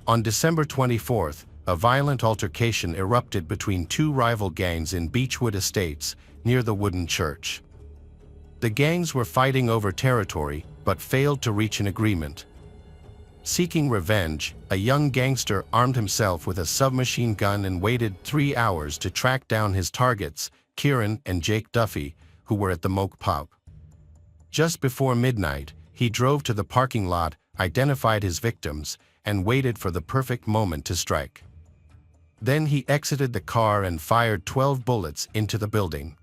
On December 24th, a violent altercation erupted between two rival gangs in Beechwood Estates, near the wooden church. The gangs were fighting over territory, but failed to reach an agreement. Seeking revenge, a young gangster armed himself with a submachine gun and waited 3 hours to track down his targets, Kieran and Jake Duffy, who were at the Moke pub. Just before midnight, he drove to the parking lot, identified his victims, and waited for the perfect moment to strike. Then he exited the car and fired 12 bullets into the building.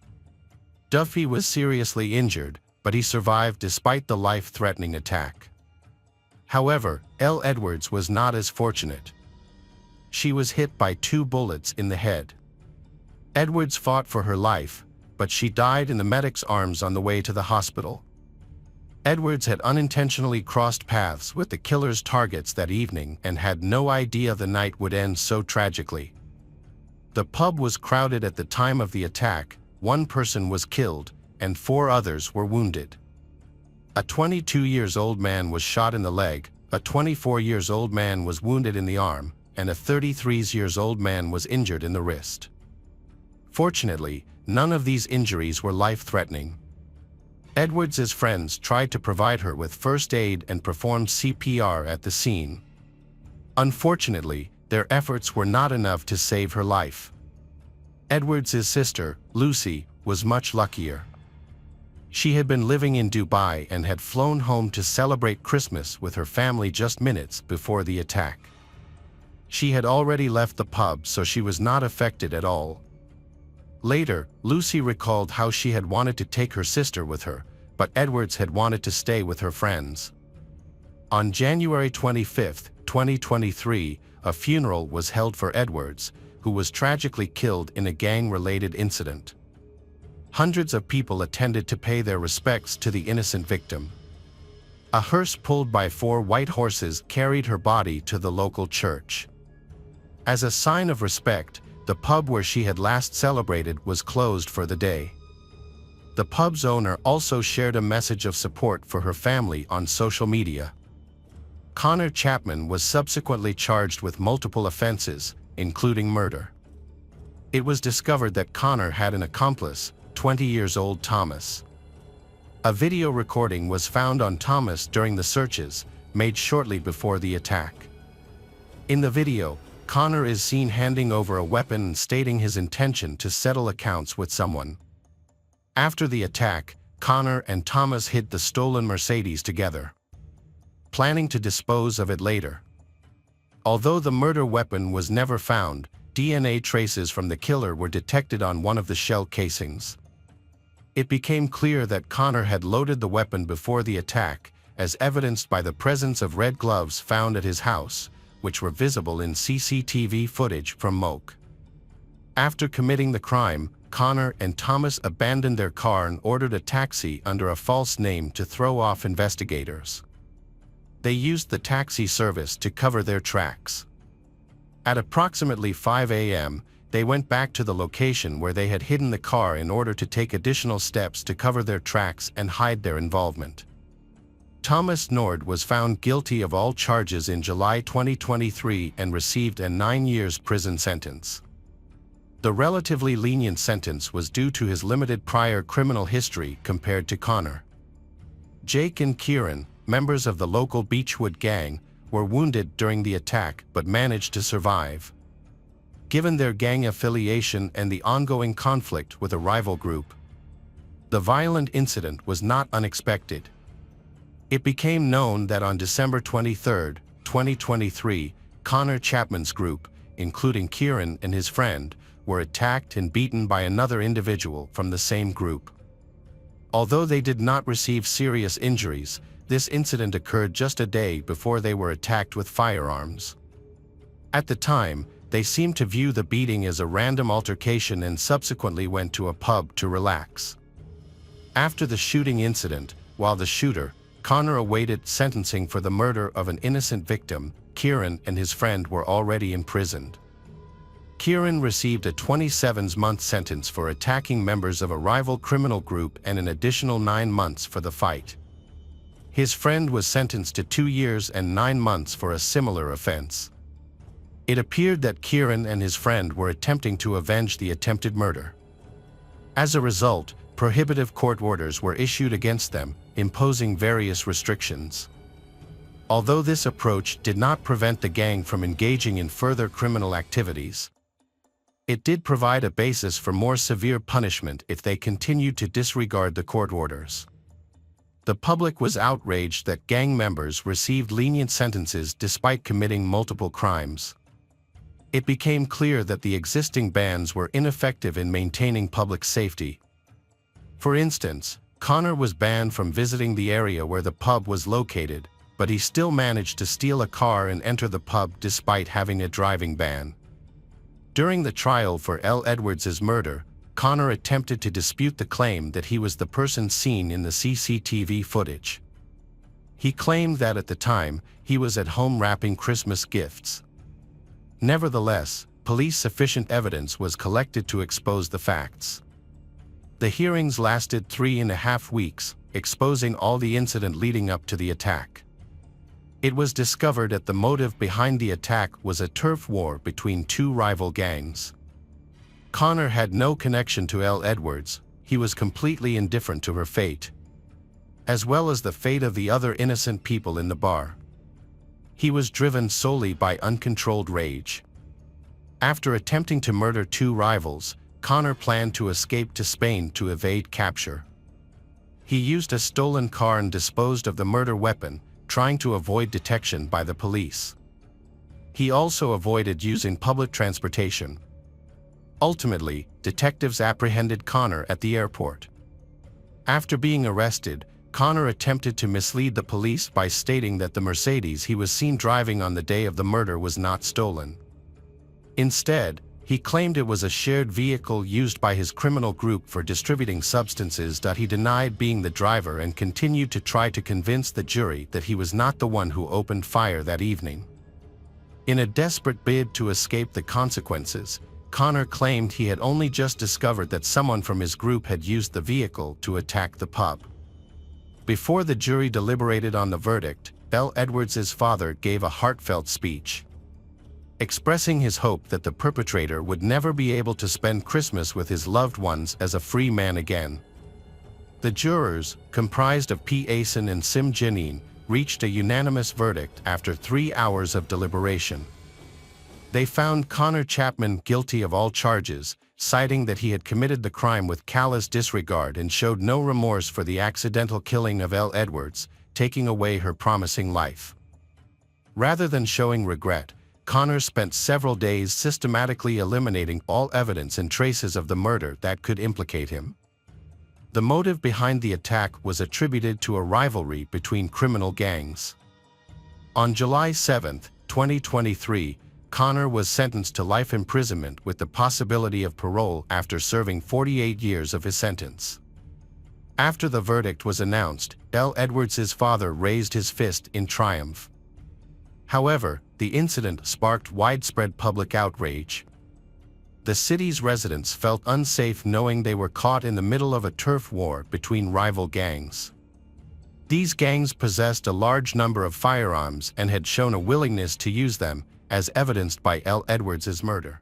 Duffy was seriously injured, but he survived despite the life-threatening attack. However, Elle Edwards was not as fortunate. She was hit by 2 bullets in the head. Edwards fought for her life, but she died in the medic's arms on the way to the hospital. Edwards had unintentionally crossed paths with the killer's targets that evening and had no idea the night would end so tragically. The pub was crowded at the time of the attack. 1 person was killed, and 4 others were wounded. A 22-year-old man was shot in the leg, a 24-year-old man was wounded in the arm, and a 33-year-old man was injured in the wrist. Fortunately, none of these injuries were life-threatening. Edwards's friends tried to provide her with first aid and performed CPR at the scene. Unfortunately, their efforts were not enough to save her life. Edwards's sister, Lucy, was much luckier. She had been living in Dubai and had flown home to celebrate Christmas with her family just minutes before the attack. She had already left the pub, so she was not affected at all. Later, Lucy recalled how she had wanted to take her sister with her, but Edwards had wanted to stay with her friends. On January 25, 2023, a funeral was held for Edwards, who was tragically killed in a gang-related incident. Hundreds of people attended to pay their respects to the innocent victim. A hearse pulled by 4 white horses carried her body to the local church. As a sign of respect, the pub where she had last celebrated was closed for the day. The pub's owner also shared a message of support for her family on social media. Connor Chapman was subsequently charged with multiple offenses, including murder. It was discovered that Connor had an accomplice, 20-year-old Thomas. A video recording was found on Thomas during the searches, made shortly before the attack. In the video, Connor is seen handing over a weapon and stating his intention to settle accounts with someone. After the attack, Connor and Thomas hid the stolen Mercedes together, planning to dispose of it later. Although the murder weapon was never found, DNA traces from the killer were detected on one of the shell casings. It became clear that Connor had loaded the weapon before the attack, as evidenced by the presence of red gloves found at his house, which were visible in CCTV footage from Moke. After committing the crime, Connor and Thomas abandoned their car and ordered a taxi under a false name to throw off investigators. They used the taxi service to cover their tracks. At approximately 5 a.m., they went back to the location where they had hidden the car in order to take additional steps to cover their tracks and hide their involvement. Thomas Nord was found guilty of all charges in July 2023 and received a 9-year prison sentence. The relatively lenient sentence was due to his limited prior criminal history compared to Connor. Jake and Kieran, members of the local Beechwood gang, were wounded during the attack but managed to survive. Given their gang affiliation and the ongoing conflict with a rival group, the violent incident was not unexpected. It became known that on December 23, 2023, Connor Chapman's group, including Kieran and his friend, were attacked and beaten by another individual from the same group. Although they did not receive serious injuries, this incident occurred just a day before they were attacked with firearms. At the time, they seemed to view the beating as a random altercation and subsequently went to a pub to relax. After the shooting incident, while the shooter, Connor, awaited sentencing for the murder of an innocent victim, Kieran and his friend were already imprisoned. Kieran received a 27-month sentence for attacking members of a rival criminal group and an additional 9 months for the fight. His friend was sentenced to 2 years and 9 months for a similar offense. It appeared that Kieran and his friend were attempting to avenge the attempted murder. As a result, prohibitive court orders were issued against them, imposing various restrictions. Although this approach did not prevent the gang from engaging in further criminal activities, it did provide a basis for more severe punishment if they continued to disregard the court orders. The public was outraged that gang members received lenient sentences despite committing multiple crimes. It became clear that the existing bans were ineffective in maintaining public safety. For instance, Connor was banned from visiting the area where the pub was located, but he still managed to steal a car and enter the pub despite having a driving ban. During the trial for L. Edwards' murder, Connor attempted to dispute the claim that he was the person seen in the CCTV footage. He claimed that at the time, he was at home wrapping Christmas gifts. Nevertheless, police-sufficient evidence was collected to expose the facts. The hearings lasted 3.5 weeks, exposing all the incident leading up to the attack. It was discovered that the motive behind the attack was a turf war between two rival gangs. Connor had no connection to L. Edwards, he was completely indifferent to her fate, as well as the fate of the other innocent people in the bar. He was driven solely by uncontrolled rage. After attempting to murder two rivals, Connor planned to escape to Spain to evade capture. He used a stolen car and disposed of the murder weapon, trying to avoid detection by the police. He also avoided using public transportation. Ultimately, detectives apprehended Connor at the airport. After being arrested, Connor attempted to mislead the police by stating that the Mercedes he was seen driving on the day of the murder was not stolen. Instead, he claimed it was a shared vehicle used by his criminal group for distributing substances. He denied being the driver and continued to try to convince the jury that he was not the one who opened fire that evening. In a desperate bid to escape the consequences, Connor claimed he had only just discovered that someone from his group had used the vehicle to attack the pub. Before the jury deliberated on the verdict, L. Edwards' father gave a heartfelt speech, expressing his hope that the perpetrator would never be able to spend Christmas with his loved ones as a free man again. The jurors, comprised of P. Asen and Sim Janine, reached a unanimous verdict after 3 hours of deliberation. They found Connor Chapman guilty of all charges, citing that he had committed the crime with callous disregard and showed no remorse for the accidental killing of L. Edwards, taking away her promising life. Rather than showing regret, Connor spent several days systematically eliminating all evidence and traces of the murder that could implicate him. The motive behind the attack was attributed to a rivalry between criminal gangs. On July 7, 2023, Connor was sentenced to life imprisonment with the possibility of parole after serving 48 years of his sentence. After the verdict was announced, L. Edwards' father raised his fist in triumph. However, the incident sparked widespread public outrage. The city's residents felt unsafe knowing they were caught in the middle of a turf war between rival gangs. These gangs possessed a large number of firearms and had shown a willingness to use them, as evidenced by L. Edwards' murder.